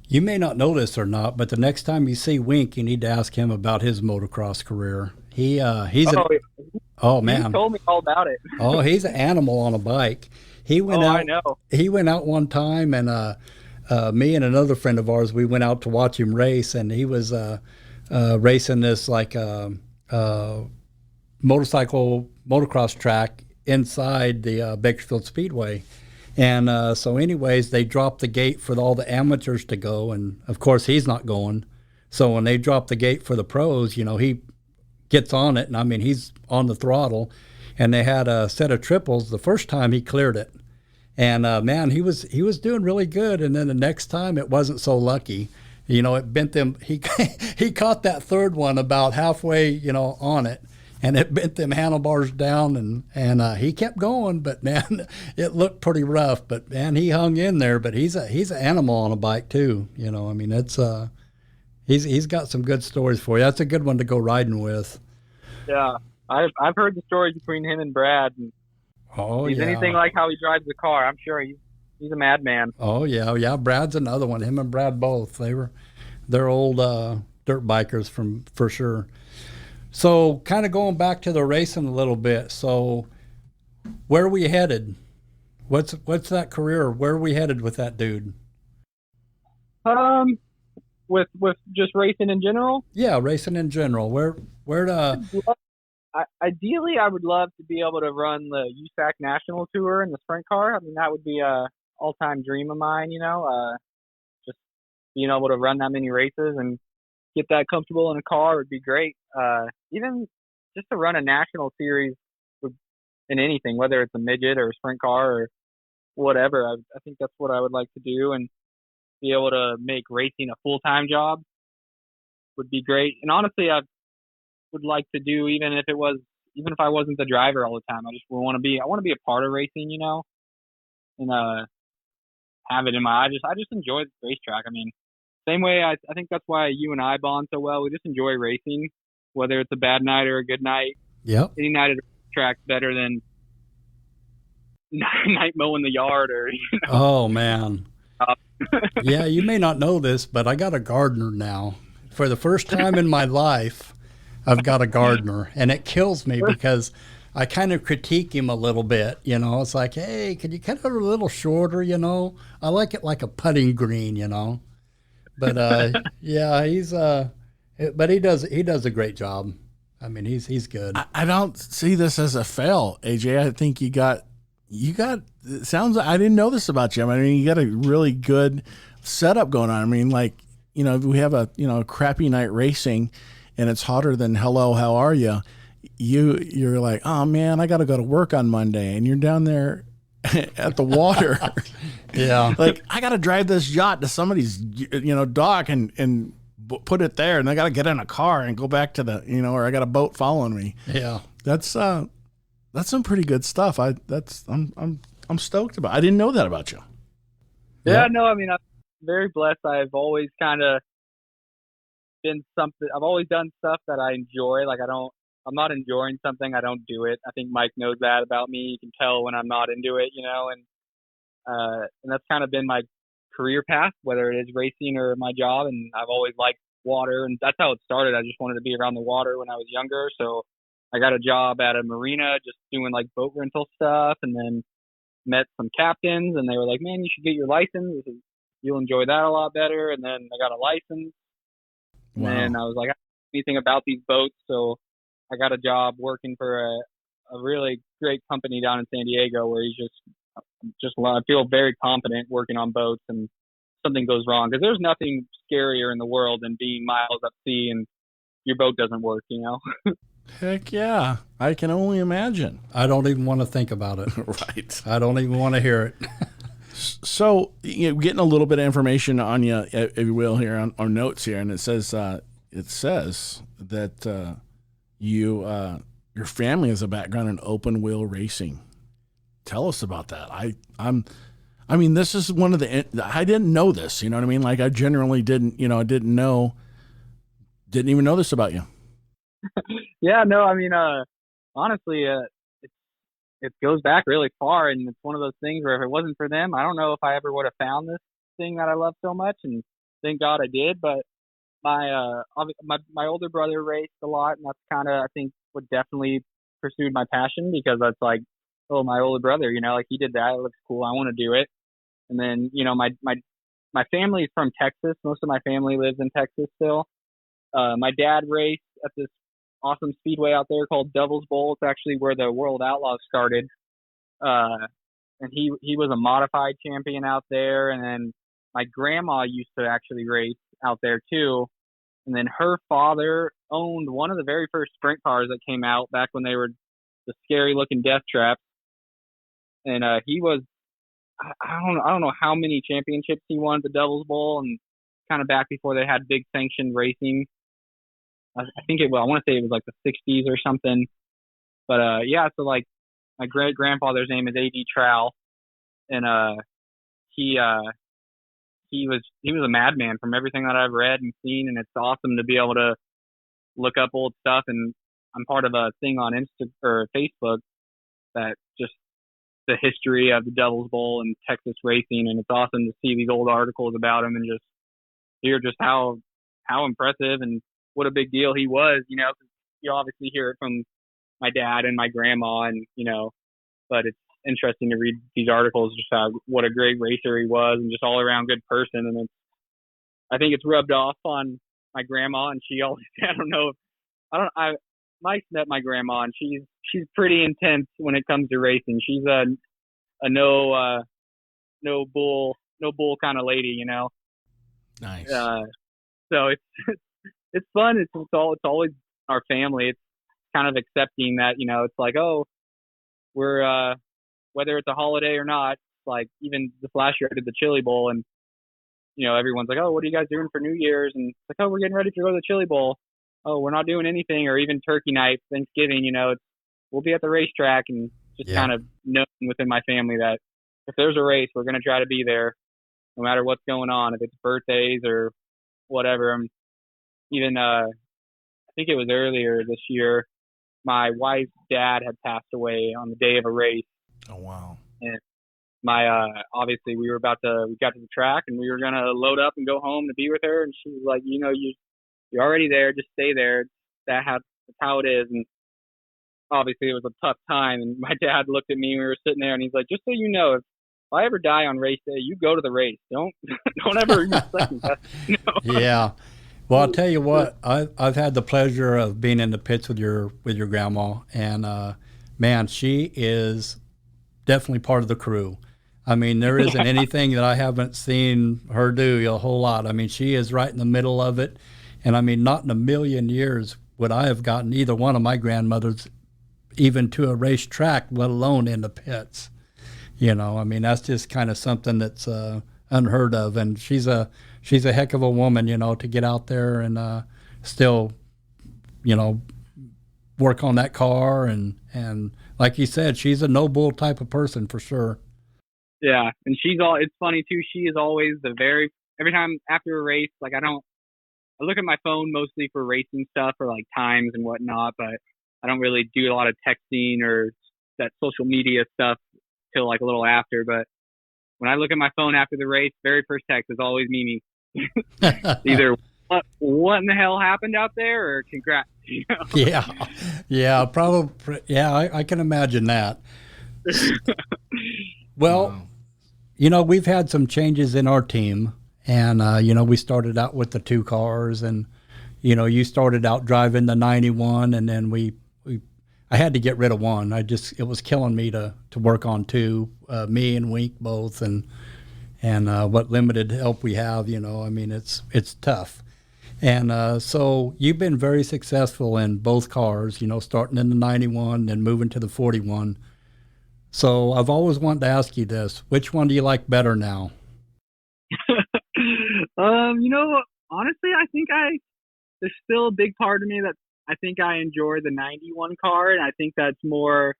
You may not know this or not, but the next time you see Wink, you need to ask him about his motocross career. He's oh man, he told me all about it. Oh, he's an animal on a bike. He went out. I know. He went out one time, and me and another friend of ours, we went out to watch him race, and he was racing this like motocross track inside the Bakersfield Speedway. And so anyways, they dropped the gate for all the amateurs to go, and of course he's not going. So when they dropped the gate for the pros, you know, he gets on it, and I mean, he's on the throttle, and they had a set of triples. The first time he cleared it, and man, he was doing really good. And then the next time it wasn't so lucky. You know, it bent them. He caught that third one about halfway, you know, on it, and it bent them handlebars down, and he kept going, but man, it looked pretty rough. But man, he hung in there. But he's an animal on a bike too. You know, I mean, it's he's got some good stories for you. That's a good one to go riding with. Yeah, I've heard the stories between him and Brad. And oh, he's anything like how he drives the car. I'm sure he's a madman. Oh yeah. Brad's another one. Him and Brad both. They're old dirt bikers for sure. So kind of going back to the racing a little bit. So where are we headed? What's that career? Where are we headed with that dude? With just racing in general? Yeah, racing in general. Where ideally, I would love to be able to run the USAC National Tour in the sprint car. I mean, that would be a all-time dream of mine, you know. Just being able to run that many races and get that comfortable in a car would be great. Even just to run a national series in anything, whether it's a midget or a sprint car or whatever. I think that's what I would like to do, and be able to make racing a full-time job would be great. And honestly, I would like to do, even if I wasn't the driver all the time, I want to be a part of racing, you know, and have it in my. I just enjoy the racetrack. I mean, same way I think that's why you and I bond so well. We just enjoy racing, whether it's a bad night or a good night. Yep. Any night at the track's better than night mowing the yard or. You know. Oh man. Yeah, you may not know this, but I got a gardener now. For the first time in my life, I've got a gardener, and it kills me because I kind of critique him a little bit. You know, it's like, hey, can you cut it a little shorter? You know, I like it like a putting green. You know, but yeah, but he does a great job. I mean, he's good. I don't see this as a fail, AJ. I think you got. It sounds. I didn't know this about you. I mean, you got a really good setup going on. I mean, like, you know, if we have a crappy night racing, and it's hotter than hello, how are you? You're like, oh man, I got to go to work on Monday, and you're down there at the water. Yeah, like I got to drive this yacht to somebody's dock and put it there, and I got to get in a car and go back to the or I got a boat following me. Yeah, that's some pretty good stuff. I'm stoked about. I didn't know that about you. Yeah, no, I mean, I'm very blessed. I've always kind of I've always done stuff that I enjoy. Like I'm not enjoying something, I don't do it. I think Mike knows that about me. You can tell when I'm not into it, and that's kind of been my career path, whether it is racing or my job. And I've always liked water, and that's how it started. I just wanted to be around the water when I was younger. So I got a job at a marina, just doing like boat rental stuff, and then met some captains, and they were like, "Man, you should get your license. You'll enjoy that a lot better." And then I got a license, and then I was like, "I don't know anything about these boats," so I got a job working for a really great company down in San Diego, where I feel very confident working on boats, and something goes wrong, because there's nothing scarier in the world than being miles up sea and your boat doesn't work. Heck yeah. I can only imagine. I don't even want to think about it. Right. I don't even want to hear it. So, getting a little bit of information on you, if you will, here on our notes here, and it says that your family has a background in open wheel racing. Tell us about that. I mean, this is one of I didn't know this, you know what I mean? Like, I generally didn't even know this about you. Yeah, no, I mean, honestly, it goes back really far, and it's one of those things where if it wasn't for them, I don't know if I ever would have found this thing that I love so much, and thank God I did. But my older brother raced a lot, and that's kind of, I think, what definitely pursued my passion, because that's like, oh, my older brother, like, he did that, it looks cool, I want to do it. And then, my family's from Texas. Most of my family lives in Texas still. My dad raced at this awesome speedway out there called Devil's Bowl. It's actually where the World Outlaws started. And he was a modified champion out there. And then my grandma used to actually race out there too. And then her father owned one of the very first sprint cars that came out back when they were the scary looking death traps. And he was, I don't know how many championships he won at the Devil's Bowl, and kind of back before they had big sanctioned racing. I want to say it was like the 60s or something. But yeah, so like my great grandfather's name is A.D. Trowell, and he was a madman from everything that I've read and seen, and it's awesome to be able to look up old stuff. And I'm part of a thing on Facebook that just the history of the Devil's Bowl and Texas racing, and it's awesome to see these old articles about him and just hear just how impressive and what a big deal he was. You obviously hear it from my dad and my grandma, and but it's interesting to read these articles, just what a great racer he was, and just all around good person. And I think it's rubbed off on my grandma, and she always, Mike's met my grandma, and she's pretty intense when it comes to racing. She's a no bull kind of lady, Nice. So it's fun. It's always our family. It's kind of accepting that, it's like, oh, we're whether it's a holiday or not. Like, even this last year I did the Chili Bowl, and everyone's like, oh, what are you guys doing for New Year's? And it's like, oh, we're getting ready to go to the Chili Bowl. Oh, we're not doing anything. Or even turkey night, Thanksgiving, we'll be at the racetrack, and just kind of knowing within my family that if there's a race, we're going to try to be there no matter what's going on, if it's birthdays or whatever. Even, I think it was earlier this year, my wife's dad had passed away on the day of a race. Oh, wow. And obviously we got to the track, and we were going to load up and go home to be with her. And she was like, you're already there, just stay there. That's how it is. And obviously it was a tough time. And my dad looked at me, we were sitting there, and he's like, just so you know, if I ever die on race day, you go to the race. Don't ever second guess. Yeah. Well, I'll tell you what, I've had the pleasure of being in the pits with your grandma, and man, she is definitely part of the crew. I mean, there isn't anything that I haven't seen her do a whole lot. I mean, she is right in the middle of it. And I mean, not in a million years would I have gotten either one of my grandmothers even to a racetrack, let alone in the pits. I mean, that's just kind of something that's unheard of. And she's a heck of a woman, to get out there and still, work on that car. And like you said, she's a no bull type of person for sure. Yeah, and it's funny too. She is always every time after a race, like I look at my phone mostly for racing stuff or like times and whatnot, but I don't really do a lot of texting or that social media stuff till like a little after. But when I look at my phone after the race, very first text is always Mimi. Either what in the hell happened out there or congrats. You know? Yeah, probably. Yeah, I can imagine that. Well, wow. You know, we've had some changes in our team, and you know, we started out with the 2 cars, and you know, you started out driving the 91, and then I had to get rid of one. It was killing me to work on 2, me and Wink both, and what limited help we have, you know, I mean, it's tough. And so you've been very successful in both cars, you know, starting in the 91 and moving to the 41. So I've always wanted to ask you this: which one do you like better now? You know, honestly, I think there's still a big part of me that I think I enjoy the 91 car, and I think that's more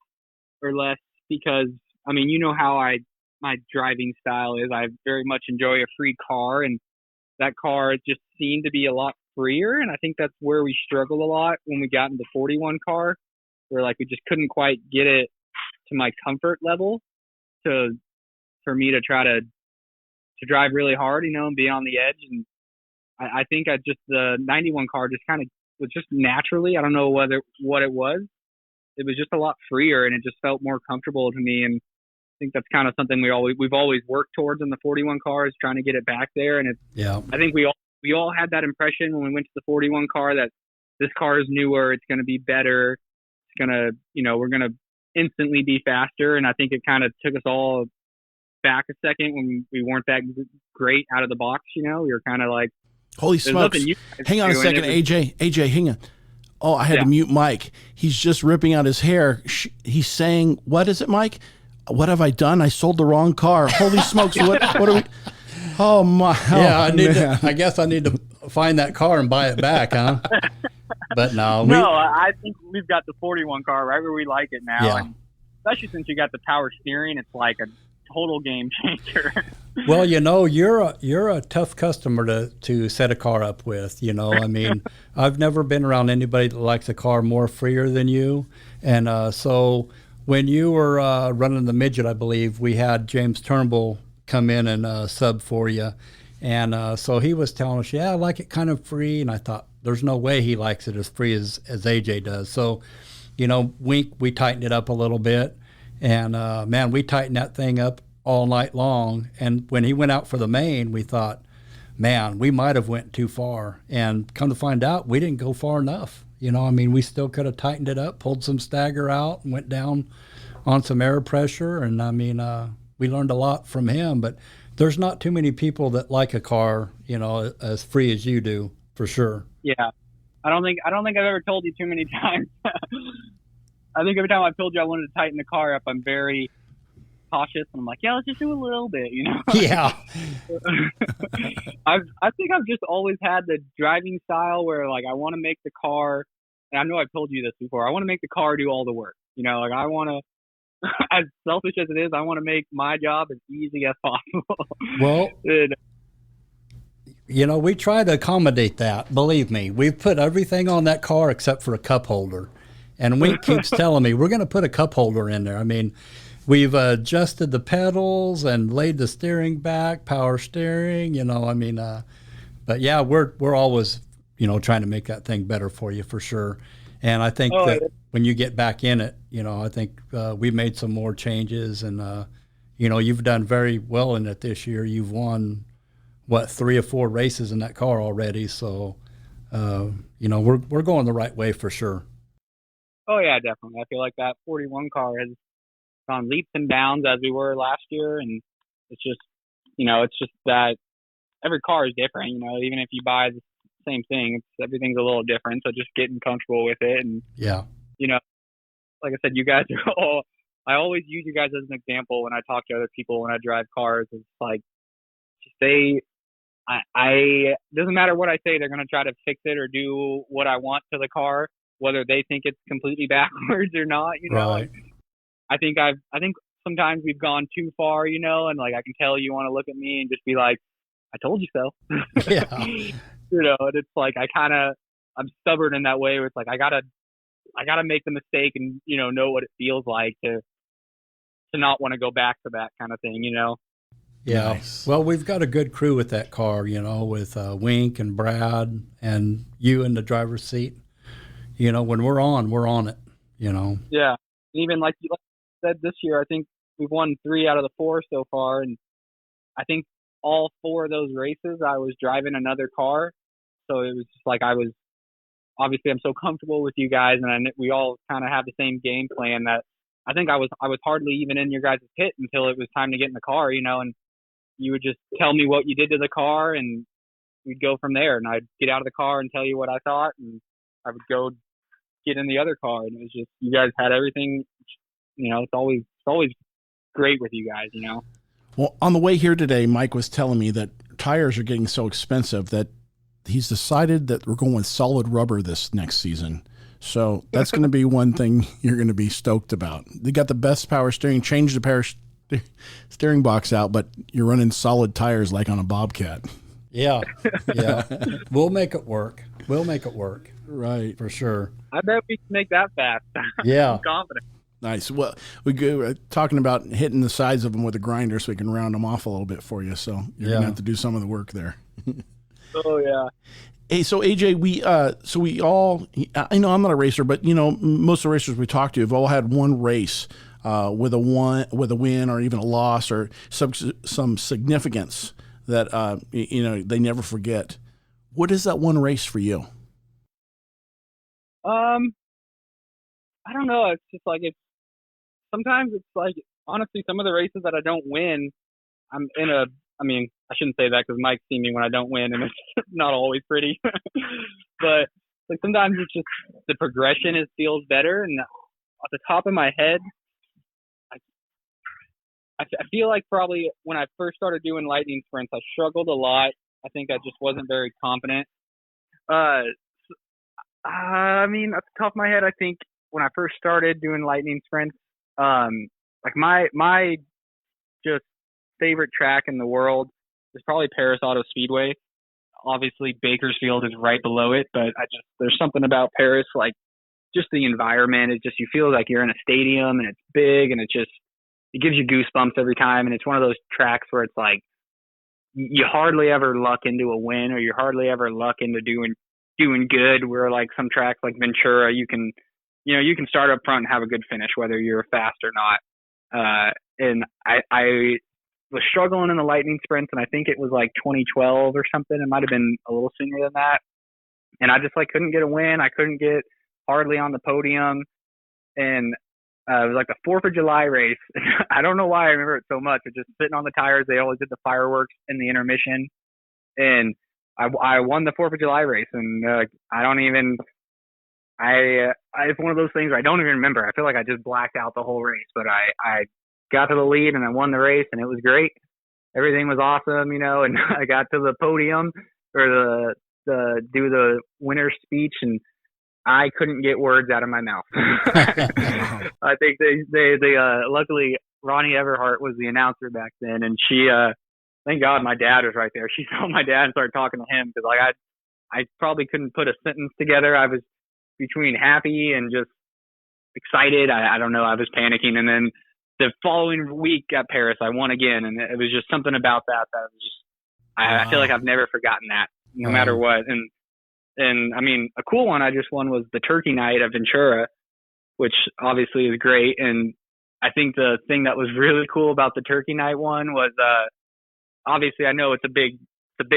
or less because, I mean, you know how my driving style is. I very much enjoy a free car, and that car just seemed to be a lot freer, and I think that's where we struggled a lot when we got into the 41 car, where like we just couldn't quite get it to my comfort level for me to try to drive really hard, you know, and be on the edge. And I think the 91 car just kind of was just naturally, I don't know what it was. It was just a lot freer, and it just felt more comfortable to me. And I think that's kind of something we've always worked towards in the 41 car, is trying to get it back there. And I think we all had that impression when we went to the 41 car that this car is newer, it's going to be better, it's going to, you know, we're going to instantly be faster. And I think it kind of took us all back a second when we weren't that great out of the box. You know, we were kind of like, holy smokes, hang on a second, AJ, hang on. Oh, I had to mute Mike. He's just ripping out his hair. He's saying, what is it, Mike? What have I done? I sold the wrong car. Holy smokes. What are we? Oh my. Yeah, I guess I need to find that car and buy it back, huh? But no. I think we've got the 41 car right where we like it now. Yeah. And especially since you got the power steering, it's like a total game changer. Well, you know, you're a tough customer to set a car up with. You know, I mean, I've never been around anybody that likes a car more freer than you. And so when you were running the midget, I believe we had James Turnbull come in and sub for you. And so he was telling us, yeah, I like it kind of free. And I thought, there's no way he likes it as free as AJ does. So, you know, we tightened it up a little bit. And, man, we tightened that thing up all night long. And when he went out for the main, we thought, man, we might have went too far. And come to find out, we didn't go far enough. You know, I mean, we still could have tightened it up, pulled some stagger out, and went down on some air pressure. And, I mean, we learned a lot from him. But there's not too many people that like a car, you know, as free as you do, for sure. Yeah. I don't think I've ever told you too many times. I think every time I've told you I wanted to tighten the car up, I'm very cautious, and I'm like, yeah, let's just do a little bit, you know? Yeah. I think I've just always had the driving style where, like, I want to make the car, and I know I've told you this before, I want to make the car do all the work. You know, like, I want to, as selfish as it is, I want to make my job as easy as possible. Well, you know, we try to accommodate that. Believe me, we've put everything on that car except for a cup holder. And Wink keeps telling me, we're going to put a cup holder in there. I mean, we've adjusted the pedals and laid the steering back, power steering, you know, I mean, but yeah, we're always, you know, trying to make that thing better for you for sure. And I think that when you get back in it, you know, I think we've made some more changes, and, you know, you've done very well in it this year. You've won, 3 or 4 races in that car already. So, you know, we're going the right way for sure. Oh, yeah, definitely. I feel like that 41 car has gone leaps and bounds as we were last year. And it's just, you know, it's just that every car is different, you know, even if you buy the same thing, everything's a little different. So just getting comfortable with it. And, yeah, you know, like I said, you guys are all, I always use you guys as an example when I talk to other people, when I drive cars. It's like, I doesn't matter what I say, they're going to try to fix it or do what I want to the car, whether they think it's completely backwards or not, you know. Right. I think sometimes we've gone too far, you know, and like I can tell you want to look at me and just be like, I told you so. Yeah. You know, and it's like I'm stubborn in that way where it's like I gotta make the mistake and, you know what it feels like to not want to go back to that kind of thing, you know. Yeah. Nice. Well, we've got a good crew with that car, you know, with Wink and Brad and you in the driver's seat. You know, when we're on it, you know. Yeah. Even like you said this year, I think we've won 3 out of the 4 so far. And I think all 4 of those races, I was driving another car. So it was just like obviously I'm so comfortable with you guys and we all kind of have the same game plan that I think I was hardly even in your guys' pit until it was time to get in the car, you know, and you would just tell me what you did to the car and we'd go from there. And I'd get out of the car and tell you what I thought and I would go get in the other car. And it was just, you guys had everything, you know, it's always great with you guys, you know? Well, on the way here today, Mike was telling me that tires are getting so expensive that he's decided that we're going with solid rubber this next season. So that's going to be one thing you're going to be stoked about. They got the best power steering, changed the power steering box out, but you're running solid tires like on a Bobcat. Yeah. Yeah. We'll make it work. Right. For sure. I bet we can make that fast. Yeah. I'm confident. Nice. Well, we go talking about hitting the sides of them with a grinder so we can round them off a little bit for you. So you're going to have to do some of the work there. Oh, yeah. Hey, so AJ, we all, I know I'm not a racer, but you know, most of the racers we talk to have all had one race with a win or even a loss or some significance that you know they never forget. What is that one race for you? I don't know. It's just like sometimes it's like honestly some of the races that I don't win, I mean, I shouldn't say that because Mike's seen me when I don't win, and it's not always pretty. But like sometimes it's just the progression feels better. And off the top of my head, I feel like probably when I first started doing lightning sprints, I struggled a lot. I think I just wasn't very confident. I mean, off the top of my head, I think when I first started doing lightning sprints, like my just favorite track in the world is probably Paris Auto Speedway. Obviously Bakersfield is right below it, but there's something about Paris, like just the environment. It just, you feel like you're in a stadium and it's big and it gives you goosebumps every time. And it's one of those tracks where it's like you hardly ever luck into a win or you hardly ever luck into doing good. Where like some tracks like Ventura, you can start up front and have a good finish whether you're fast or not. And I was struggling in the lightning sprints, and I think it was like 2012 or something. It might have been a little sooner than that. And I just like couldn't get a win. I couldn't get hardly on the podium. And it was like the 4th of July race. I don't know why I remember it so much. It just sitting on the tires. They always did the fireworks in the intermission. And I won the 4th of July race. And it's one of those things where I don't even remember. I feel like I just blacked out the whole race, but I got to the lead and I won the race and it was great. Everything was awesome, you know, and I got to the podium or do the winner's speech and I couldn't get words out of my mouth. I think they luckily Ronnie Everhart was the announcer back then, and she thank God my dad was right there. She saw my dad and started talking to him because like I probably couldn't put a sentence together. I was between happy and just excited. I don't know. I was panicking, and then the following week at Paris, I won again, and it was just something about that was just. I feel like I've never forgotten that, no matter what. And I mean, a cool one I just won was the Turkey Night at Ventura, which obviously is great. And I think the thing that was really cool about the Turkey Night one was, obviously I know it's a big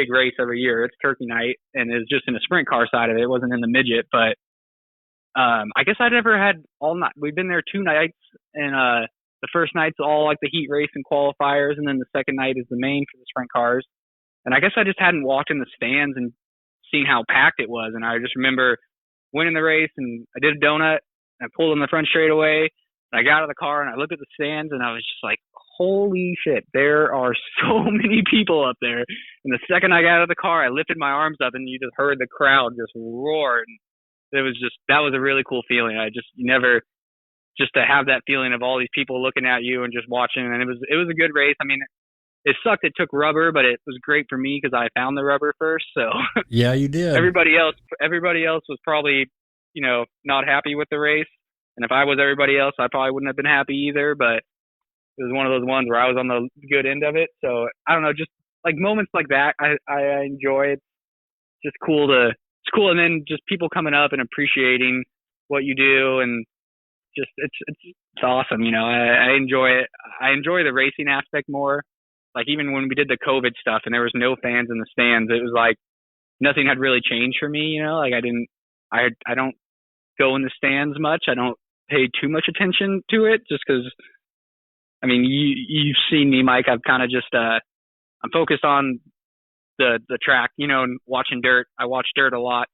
race every year. It's Turkey Night, and it's just in the sprint car side of it. It wasn't in the midget, but I guess I never had all night. We've been there 2 nights, and the first night's all like the heat race and qualifiers, and then the second night is the main for the sprint cars. And I guess I just hadn't walked in the stands and seen how packed it was. And I just remember winning the race, and I did a donut, and I pulled in the front straightaway, and I got out of the car, and I looked at the stands, and I was just like, holy shit, there are so many people up there. And the second I got out of the car, I lifted my arms up, and you just heard the crowd just roar. And that was a really cool feeling. just to have that feeling of all these people looking at you and just watching. And it was a good race. I mean, it sucked it took rubber, but it was great for me because I found the rubber first. So yeah, you did. Everybody else was probably, not happy with the race. And if I was everybody else, I probably wouldn't have been happy either. But it was one of those ones where I was on the good end of it. So I don't know, just like moments like that, I enjoy it. Just cool. It's cool. And then just people coming up and appreciating what you do. And just, it's awesome. I enjoy it. I enjoy the racing aspect more. Like even when we did the COVID stuff and there was no fans in the stands, it was like nothing had really changed for me. Like I don't go in the stands much. I don't pay too much attention to it just because, I mean, you've seen me, Mike. I've kind of just, I'm focused on the track, and watching dirt. I watch dirt a lot.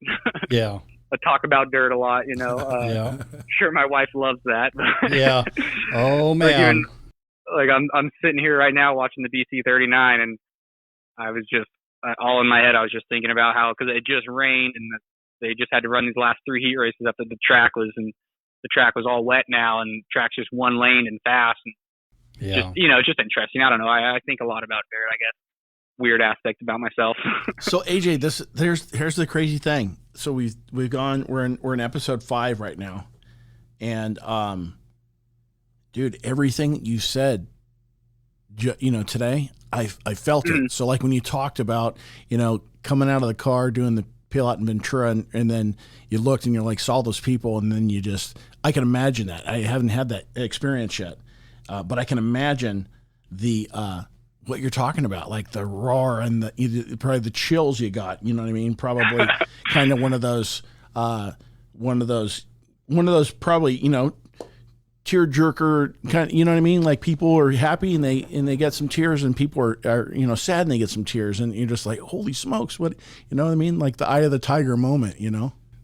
Yeah. I talk about dirt a lot, Yeah. Sure, my wife loves that. Yeah. Oh, man. Like I'm sitting here right now watching the BC 39 and I was just all in my head. I was just thinking about how, cause it just rained and they just had to run these last 3 heat races after the track was all wet now and the track's just one lane and fast. And yeah. just, it's just interesting. I don't know. I think a lot about dirt, I guess. Weird aspect about myself. So AJ, here's the crazy thing. So we've gone, we're in episode 5 right now. And, dude, everything you said, today, I felt it. So like when you talked about, coming out of the car, doing the Pilat and Ventura, and then you looked and you're like, saw those people. And then I can imagine that. I haven't had that experience yet. But I can imagine what you're talking about, like the roar and probably the chills you got, you know what I mean? Probably kind of one of those probably, tear jerker kind of, you know what I mean? Like people are happy and they get some tears and people are sad and they get some tears and you're just like, holy smokes, what, you know what I mean? Like the eye of the tiger moment,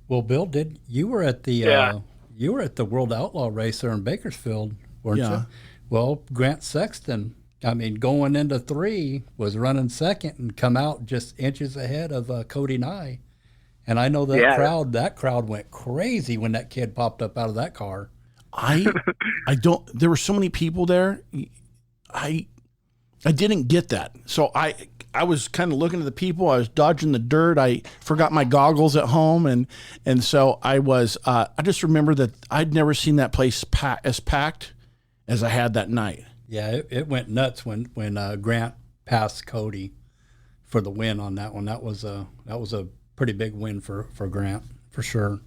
Well, Bill, you were at the World Outlaw race there in Bakersfield, weren't you? Well, Grant Sexton, going into 3 was running second and come out just inches ahead of Cody Nye. And I know that crowd went crazy when that kid popped up out of that car. There were so many people there. I didn't get that. So I was kind of looking at the people. I was dodging the dirt. I forgot my goggles at home. And so I just remember that I'd never seen that place as packed as I had that night. Yeah, it went nuts when Grant passed Cody for the win on that one. That was a pretty big win for Grant, for sure.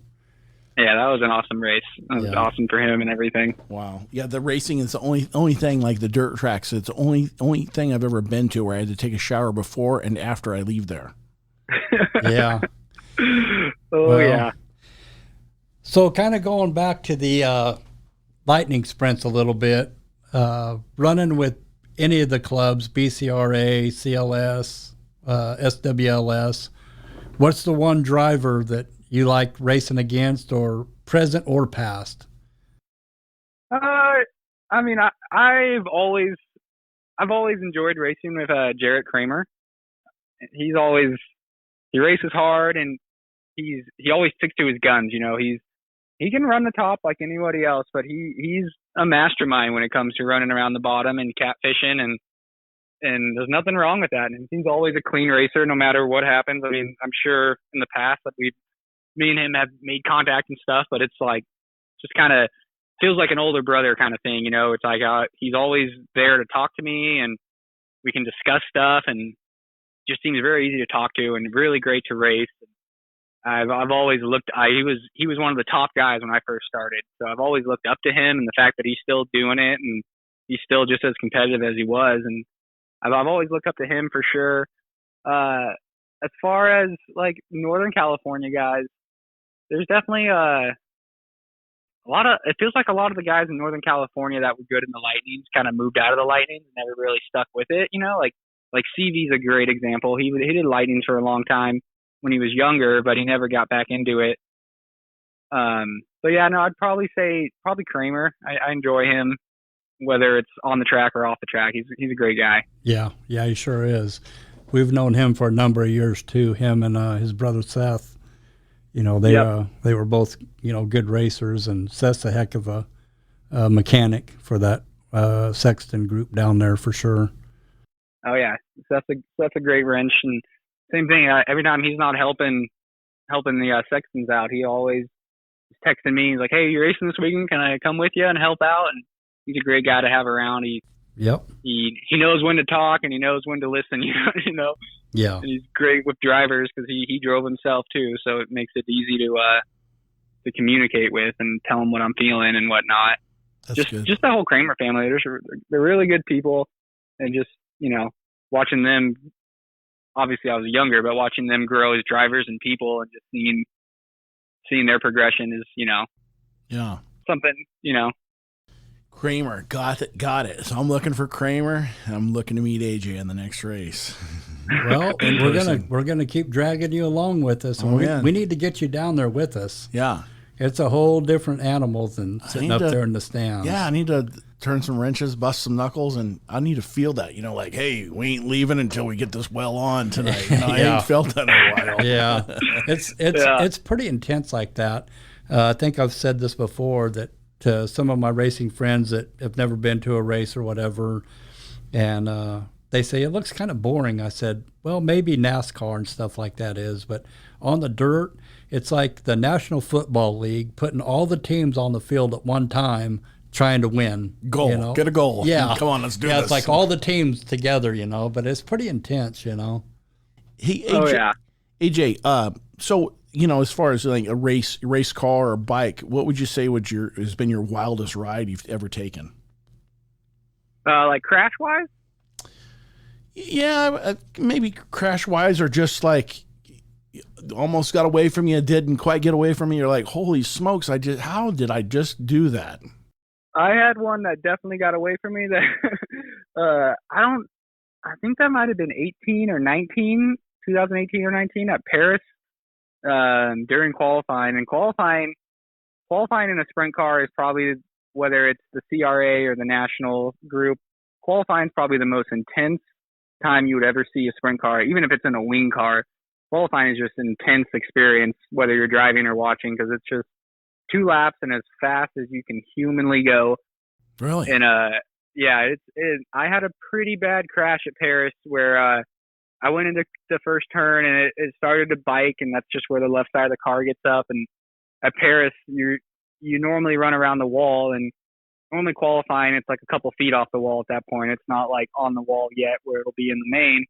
Yeah, that was an awesome race. That was awesome for him and everything. Wow. Yeah, the racing is the only thing, like the dirt tracks. It's the only thing I've ever been to where I had to take a shower before and after I leave there. Yeah. Yeah. So kind of going back to the lightning sprints a little bit, running with any of the clubs, BCRA, CLS, SWLS, what's the one driver that you like racing against, or present or past? I've always enjoyed racing with Jarrett Kramer. He races hard and he always sticks to his guns. He can run the top like anybody else, but he's a mastermind when it comes to running around the bottom and catfishing, and there's nothing wrong with that. And he's always a clean racer no matter what happens. I'm sure in the past that me and him have made contact and stuff, but it's like just kind of feels like an older brother kind of thing. It's like he's always there to talk to me and we can discuss stuff, and just seems very easy to talk to and really great to race. I've always looked. He was one of the top guys when I first started, so I've always looked up to him, and the fact that he's still doing it and he's still just as competitive as he was, and I've always looked up to him for sure. As far as like Northern California guys, there's definitely a lot of. It feels like a lot of the guys in Northern California that were good in the Lightnings kind of moved out of the Lightnings and never really stuck with it. Like CV's a great example. He did Lightnings for a long time when he was younger, but he never got back into it. So yeah, no, I'd probably say Kramer. I enjoy him, whether it's on the track or off the track. He's a great guy. Yeah, he sure is. We've known him for a number of years too. Him and his brother Seth. They were both good racers, and Seth's a heck of a mechanic for that Sexton group down there for sure. Oh yeah, that's a great wrench. And same thing. Every time he's not helping the Sextons out, he always is texting me. He's like, "Hey, you're racing this weekend? Can I come with you and help out?" And he's a great guy to have around. He knows when to talk and he knows when to listen. You know. Yeah. And he's great with drivers because he drove himself too, so it makes it easy to communicate with and tell them what I'm feeling and whatnot. That's good. Just the whole Kramer family. They're really good people, and just watching them. Obviously, I was younger, but watching them grow as drivers and people, and just seeing their progression is something. Kramer, got it. So I'm looking for Kramer. And I'm looking to meet AJ in the next race. Well, and we're gonna keep dragging you along with us. And we need to get you down there with us. Yeah, it's a whole different animal than sitting up there in the stands. Yeah, I need to turn some wrenches, bust some knuckles, and I need to feel that. Like, hey, we ain't leaving until we get this well on tonight. I ain't felt that in a while. Yeah, it's pretty intense like that. I think I've said this before that to some of my racing friends that have never been to a race or whatever, and they say it looks kind of boring. I said, well, maybe NASCAR and stuff like that is, but on the dirt, it's like the National Football League putting all the teams on the field at one time trying to win. Goal. Get a goal. Yeah. Come on, let's do this. Yeah, it's like all the teams together, but it's pretty intense, Hey, AJ, so, as far as like a race car or bike, what would you say has been your wildest ride you've ever taken? Like crash-wise? Yeah, maybe crash-wise, or just like almost got away from you, didn't quite get away from you. You're like, holy smokes, how did I just do that? I had one that definitely got away from me that I think that might have been 2018 or 19 at Paris during qualifying. And qualifying in a sprint car is probably, whether it's the CRA or the national group, qualifying is probably the most intense time you would ever see a sprint car, even if it's in a wing car. Qualifying is just an intense experience, whether you're driving or watching, because it's just 2 laps and as fast as you can humanly go. Really? And I had a pretty bad crash at Paris where I went into the first turn and it started to bike, and that's just where the left side of the car gets up. And at Paris, you normally run around the wall, and normally qualifying, it's like a couple feet off the wall at that point. It's not like on the wall yet where it'll be in the main.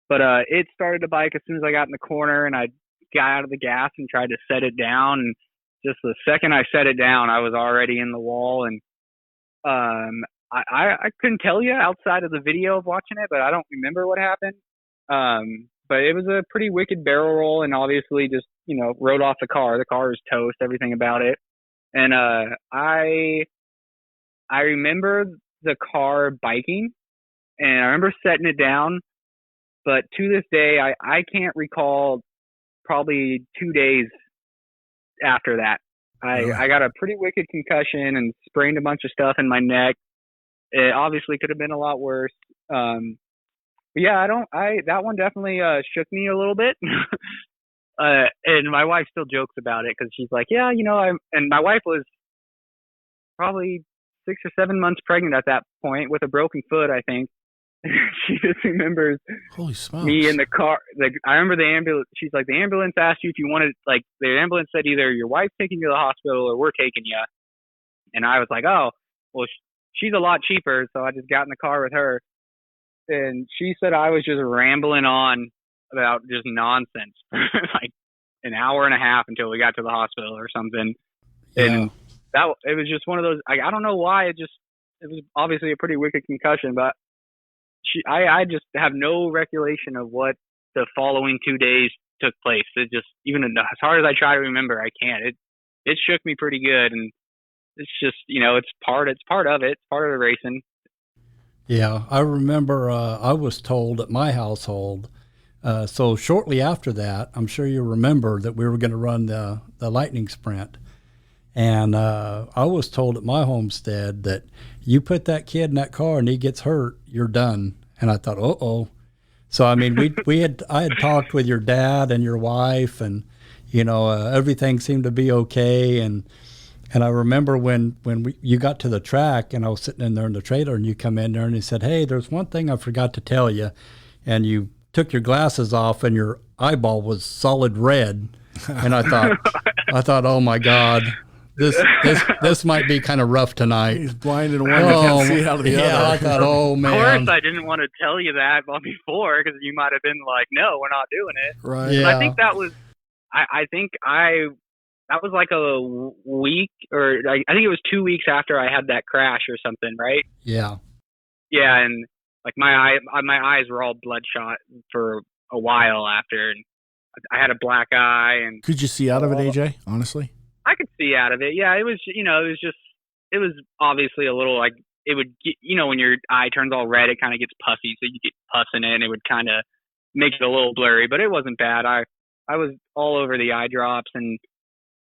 But it started to bike as soon as I got in the corner, and I got out of the gas and tried to set it down. And just the second I set it down, I was already in the wall. And I couldn't tell you outside of the video of watching it, but I don't remember what happened. But it was a pretty wicked barrel roll, and obviously just, rode off the car. The car was toast, everything about it. And I remember the car biking, and I remember setting it down. But to this day, I can't recall probably 2 days after that. I got a pretty wicked concussion and sprained a bunch of stuff in my neck. It obviously could have been a lot worse. But yeah, that one definitely shook me a little bit. And my wife still jokes about it because she's like, yeah, and my wife was probably 6 or 7 months pregnant at that point with a broken foot, I think. She just remembers Holy smokes. Me in the car. Like, I remember the ambulance. She's like, the ambulance asked you if you wanted, like, the ambulance said either your wife's taking you to the hospital or we're taking you. And I was like, oh, well, she's a lot cheaper. So I just got in the car with her. And she said I was just rambling on about just nonsense for like an hour and a half until we got to the hospital or something. Yeah. And it was just one of those, I don't know why it was obviously a pretty wicked concussion, but I just have no recollection of what the following 2 days took place. It just, even as hard as I try to remember, I can't. It shook me pretty good, and it's just, it's part of it. It's part of the racing. Yeah, I remember I was told at my household, so shortly after that, I'm sure you remember that we were going to run the lightning sprint. And I was told at my homestead that you put that kid in that car and he gets hurt, you're done. And I thought, uh-oh. So, I mean, I had talked with your dad and your wife, and, everything seemed to be okay. And And I remember when you got to the track and I was sitting in there in the trailer and you come in there and he said, "Hey, there's one thing I forgot to tell you." And you took your glasses off and your eyeball was solid red. And I thought, oh my God, this might be kind of rough tonight. He's blind in one, can't see out of the other. I thought, oh man. Of course, I didn't want to tell you that before because you might have been like, "No, we're not doing it." Right. Yeah. But I think that was, that was like a week, or I think it was 2 weeks after I had that crash or something, right? Yeah. Yeah, and like my eyes were all bloodshot for a while after, and I had a black eye. And could you see out of it, AJ? Honestly, I could see out of it. Yeah, it was, it was obviously a little like it would get, when your eye turns all red, it kind of gets pussy, so you get pus in it, and it would kind of make it a little blurry, but it wasn't bad. I was all over the eye drops, and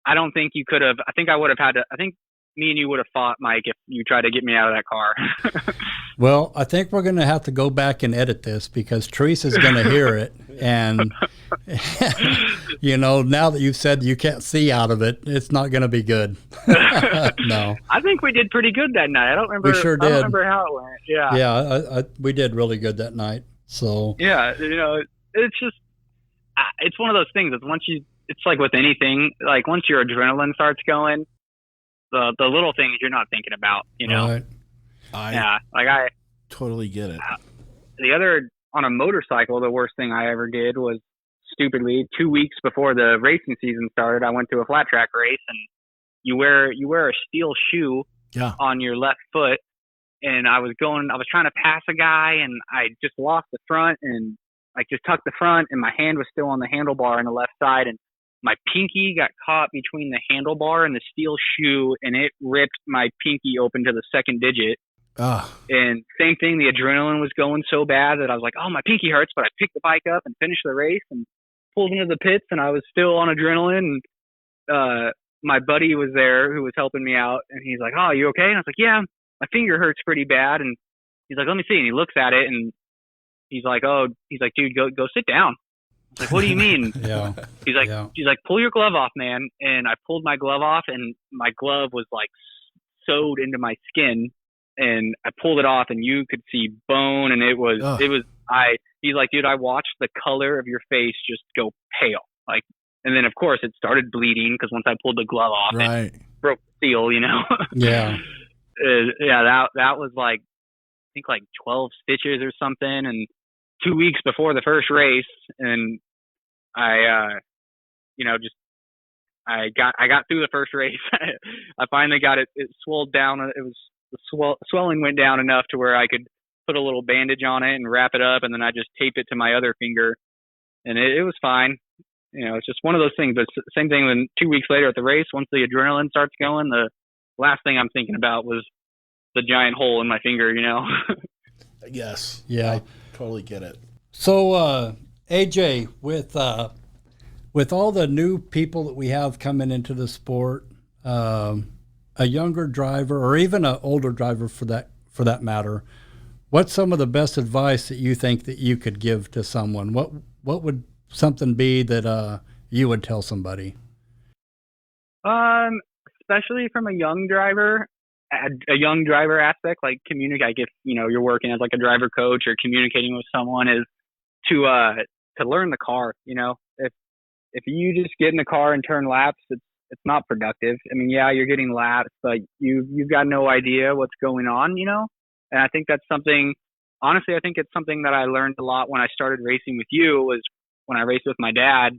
I don't think you could have. I think I would have had to. I think me and you would have fought, Mike, if you tried to get me out of that car. Well, I think we're going to have to go back and edit this because Teresa's going to hear it. And, now that you've said you can't see out of it, it's not going to be good. No. I think we did pretty good that night. I don't remember. We sure did. I don't remember how it went. Yeah. Yeah, we did really good that night. So. Yeah, it's just, it's one of those things that it's like with anything, like once your adrenaline starts going, the little things you're not thinking about, Right. I totally get it. On a motorcycle, the worst thing I ever did was stupidly 2 weeks before the racing season started, I went to a flat track race, and you wear a steel shoe on your left foot. And I was trying to pass a guy, and I just lost the front and just tucked the front, and my hand was still on the handlebar on the left side, and my pinky got caught between the handlebar and the steel shoe, and it ripped my pinky open to the second digit. And same thing, the adrenaline was going so bad that I was like, oh, my pinky hurts, but I picked the bike up and finished the race and pulled into the pits, and I was still on adrenaline. And my buddy was there who was helping me out, and he's like, oh, you okay? And I was like, yeah, my finger hurts pretty bad. And he's like, let me see. And he looks at it, and he's like, dude, go sit down. I was like, what do you mean? Yeah. He's like, pull your glove off, man. And I pulled my glove off, and my glove was like sewed into my skin. And I pulled it off, and you could see bone, and he's like, dude, I watched the color of your face just go pale. And then of course it started bleeding because once I pulled the glove off, right, it broke the seal, Yeah. That was I think 12 stitches or something. And 2 weeks before the first race, and I got through the first race. I finally got it. It swelled down. The swelling went down enough to where I could put a little bandage on it and wrap it up, and then I just taped it to my other finger, and it was fine. It's just one of those things. But same thing when 2 weeks later at the race, once the adrenaline starts going, the last thing I'm thinking about was the giant hole in my finger, Yes. Yeah. I totally get it. So, AJ, with all the new people that we have coming into the sport, a younger driver or even an older driver for that matter, what's some of the best advice that you think that you could give to someone? What would something be that you would tell somebody? Especially from a young driver aspect, like communicate. If you're working as like a driver coach or communicating with someone, is to learn the car. If you just get in the car and turn laps, it's not productive. I mean, yeah, you're getting laps, but you've got no idea what's going on, And I think that's something. Honestly, I think it's something that I learned a lot when I started racing with you. Was when I raced with my dad,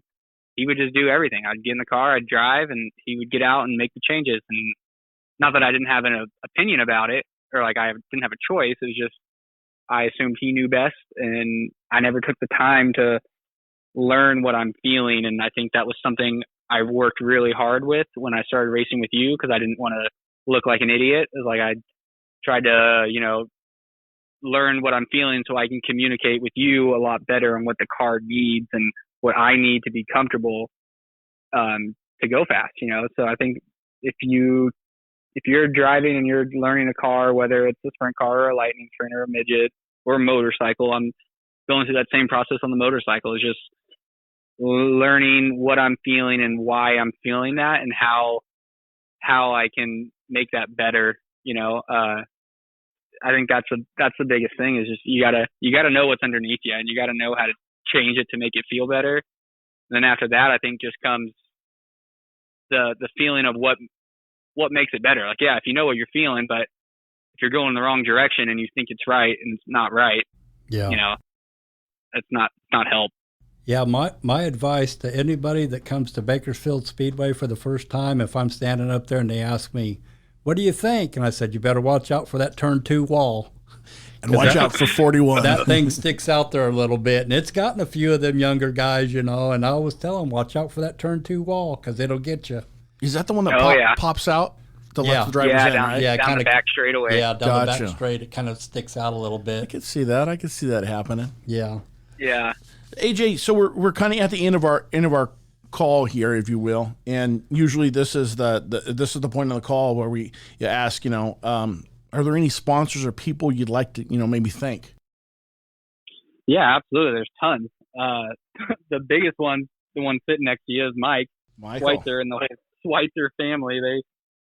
he would just do everything. I'd get in the car, I'd drive, and he would get out and make the changes. And not that I didn't have an opinion about it, or I didn't have a choice. It was just I assumed he knew best, and I never took the time to learn what I'm feeling. And I think that was something I worked really hard with when I started racing with you, because I didn't want to look like an idiot. It was I tried to, learn what I'm feeling so I can communicate with you a lot better on what the car needs and what I need to be comfortable to go fast, So I think if you're driving and you're learning a car, whether it's a sprint car or a lightning sprint or a midget or a motorcycle, I'm going through that same process on the motorcycle. Is just learning what I'm feeling and why I'm feeling that, and how how I can make that better. I think that's the biggest thing is just you gotta know what's underneath you, and you gotta know how to change it to make it feel better. And then after that, I think just comes the feeling of what makes it better. Like, yeah, if you know what you're feeling, but if you're going in the wrong direction and you think it's right and it's not right, it's not help. Yeah, my advice to anybody that comes to Bakersfield Speedway for the first time, if I'm standing up there and they ask me, what do you think? And I said, you better watch out for that turn 2 wall. And watch out for 41. That thing sticks out there a little bit. And it's gotten a few of them younger guys, and I always tell them, watch out for that turn 2 wall because it'll get you. Is that the one that pops out? The left the driver's end, down, right? Yeah, down the back straightaway. Yeah, down the back straight. It kind of sticks out a little bit. I could see that happening. Yeah. Yeah. AJ, so we're kind of at the end of our call here, if you will, and usually this is the point of the call where you ask, are there any sponsors or people you'd like to maybe thank? Yeah, absolutely. There's tons. The biggest one, the one sitting next to you, is Michael Schweitzer and the Schweitzer family.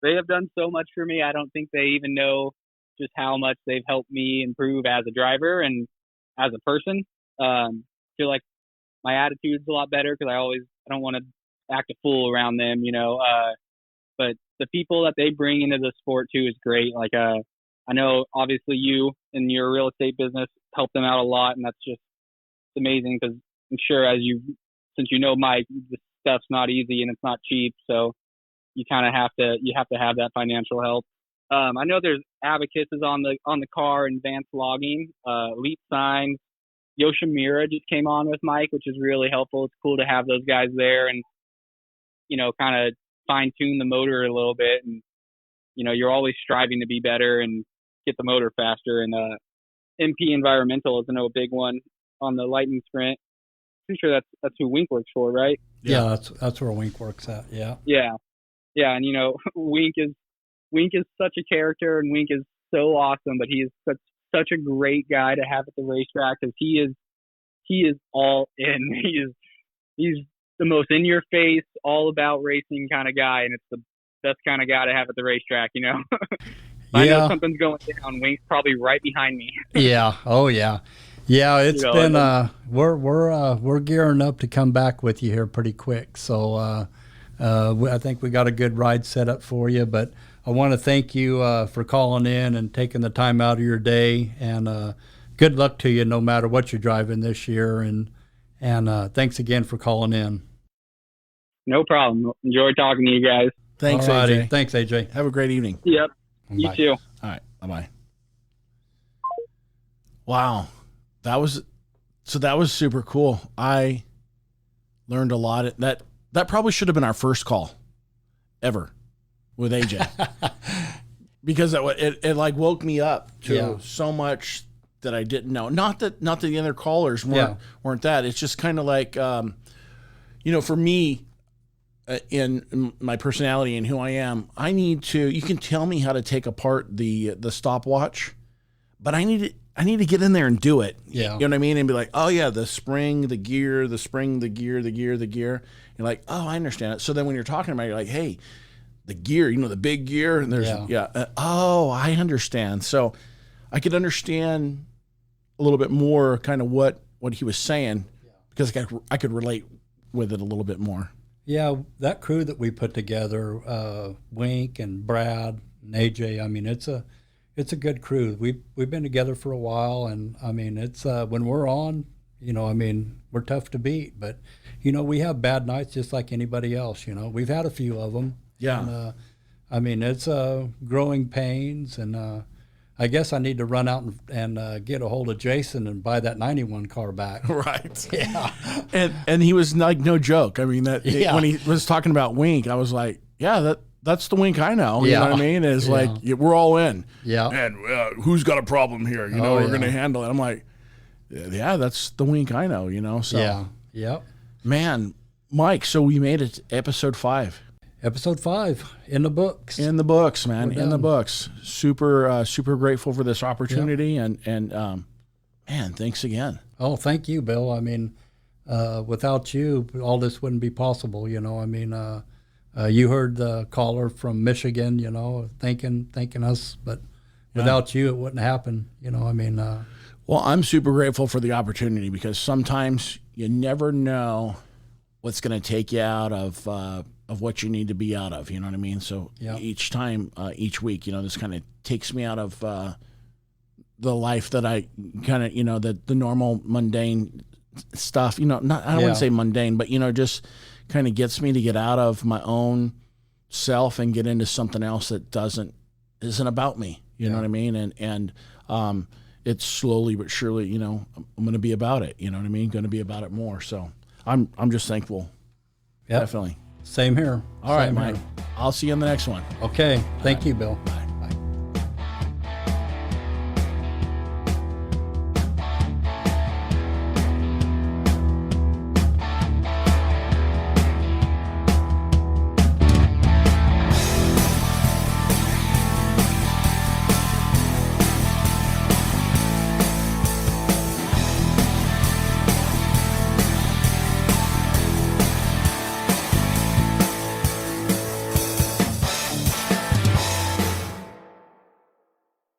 They have done so much for me. I don't think they even know just how much they've helped me improve as a driver and as a person. Feel like my attitude's a lot better because I don't want to act a fool around them, but the people that they bring into the sport too is great. Like, I know obviously you and your real estate business help them out a lot, and that's just amazing because I'm sure since you know Mike, this stuff's not easy and it's not cheap, so you kind of have to have that financial help. I know there's Abacus is on the car and Advanced Logging, Elite Signs. Yoshimura just came on with Mike, which is really helpful. It's cool to have those guys there and, kind of fine tune the motor a little bit. And, you're always striving to be better and get the motor faster. And MP Environmental is a big one on the Lightning Sprint. Pretty sure that's who Wink works for, right? Yeah, that's where Wink works at. Yeah. Yeah. Yeah. And, Wink is such a character, and Wink is so awesome, but he is such a great guy to have at the racetrack because he is all in. He's the most in your face, all about racing kind of guy, and it's the best kind of guy to have at the racetrack. I know something's going down, Wink's probably right behind me. Yeah. Oh yeah. Yeah. It's been we're gearing up to come back with you here pretty quick. So I think we got a good ride set up for you, but I want to thank you for calling in and taking the time out of your day, and good luck to you no matter what you're driving this year, and thanks again for calling in. No problem. Enjoyed talking to you guys. Thanks, AJ. Thanks, AJ. Have a great evening. Yep. Bye. You too. All right. Bye-bye. Wow. That was super cool. I learned a lot. That probably should have been our first call ever with AJ because it like woke me up to so much that I didn't know. Not that the other callers weren't that. It's just kind of like, for me, in my personality and who I am, I need to. You can tell me how to take apart the stopwatch, but I need to get in there and do it. Yeah, you know what I mean, and be like, oh yeah, the spring, the gear, the spring, the gear, the gear, the gear. You're like, oh, I understand it. So then when you're talking about it, you're like, hey, the gear, the big gear, and there's oh, I understand. So I could understand a little bit more kind of what he was saying because I could relate with it a little bit more. Yeah, that crew that we put together, Wink and Brad and AJ, I mean, it's a good crew. We've been together for a while, and I mean, it's when we're on, we're tough to beat. But we have bad nights just like anybody else. We've had a few of them. Yeah. And, it's growing pains, and I guess I need to run out and get a hold of Jason and buy that 91 car back. Right. Yeah. And he was like, no joke. I mean, when he was talking about Wink, I was like, yeah, that's the Wink I know. You know what I mean? It's like, we're all in. Yeah. And who's got a problem here? We're going to handle it. I'm like, yeah, that's the Wink I know, So, yeah. Yep. Man, Mike, so we made it to episode 5. Episode 5 in the books. In the books, man. In the books. Super grateful for this opportunity, and man, thanks again. Oh, thank you, Bill. I mean, without you, all this wouldn't be possible. You heard the caller from Michigan, thanking us, but without you, it wouldn't happen. Well, I'm super grateful for the opportunity, because sometimes you never know what's going to take you out of what you need to be out of. You know what I mean? So each time, each week, this kind of takes me out of the life that I kind of, the normal mundane stuff. I don't want to say mundane, but just kind of gets me to get out of my own self and get into something else that isn't about me. You know what I mean? And it's slowly but surely, I'm going to be about it. You know what I mean? Going to be about it more. So I'm just thankful. Yep. Definitely. Same here. All right, Mike. I'll see you on the next one. Okay. Thank you, Bill. Bye.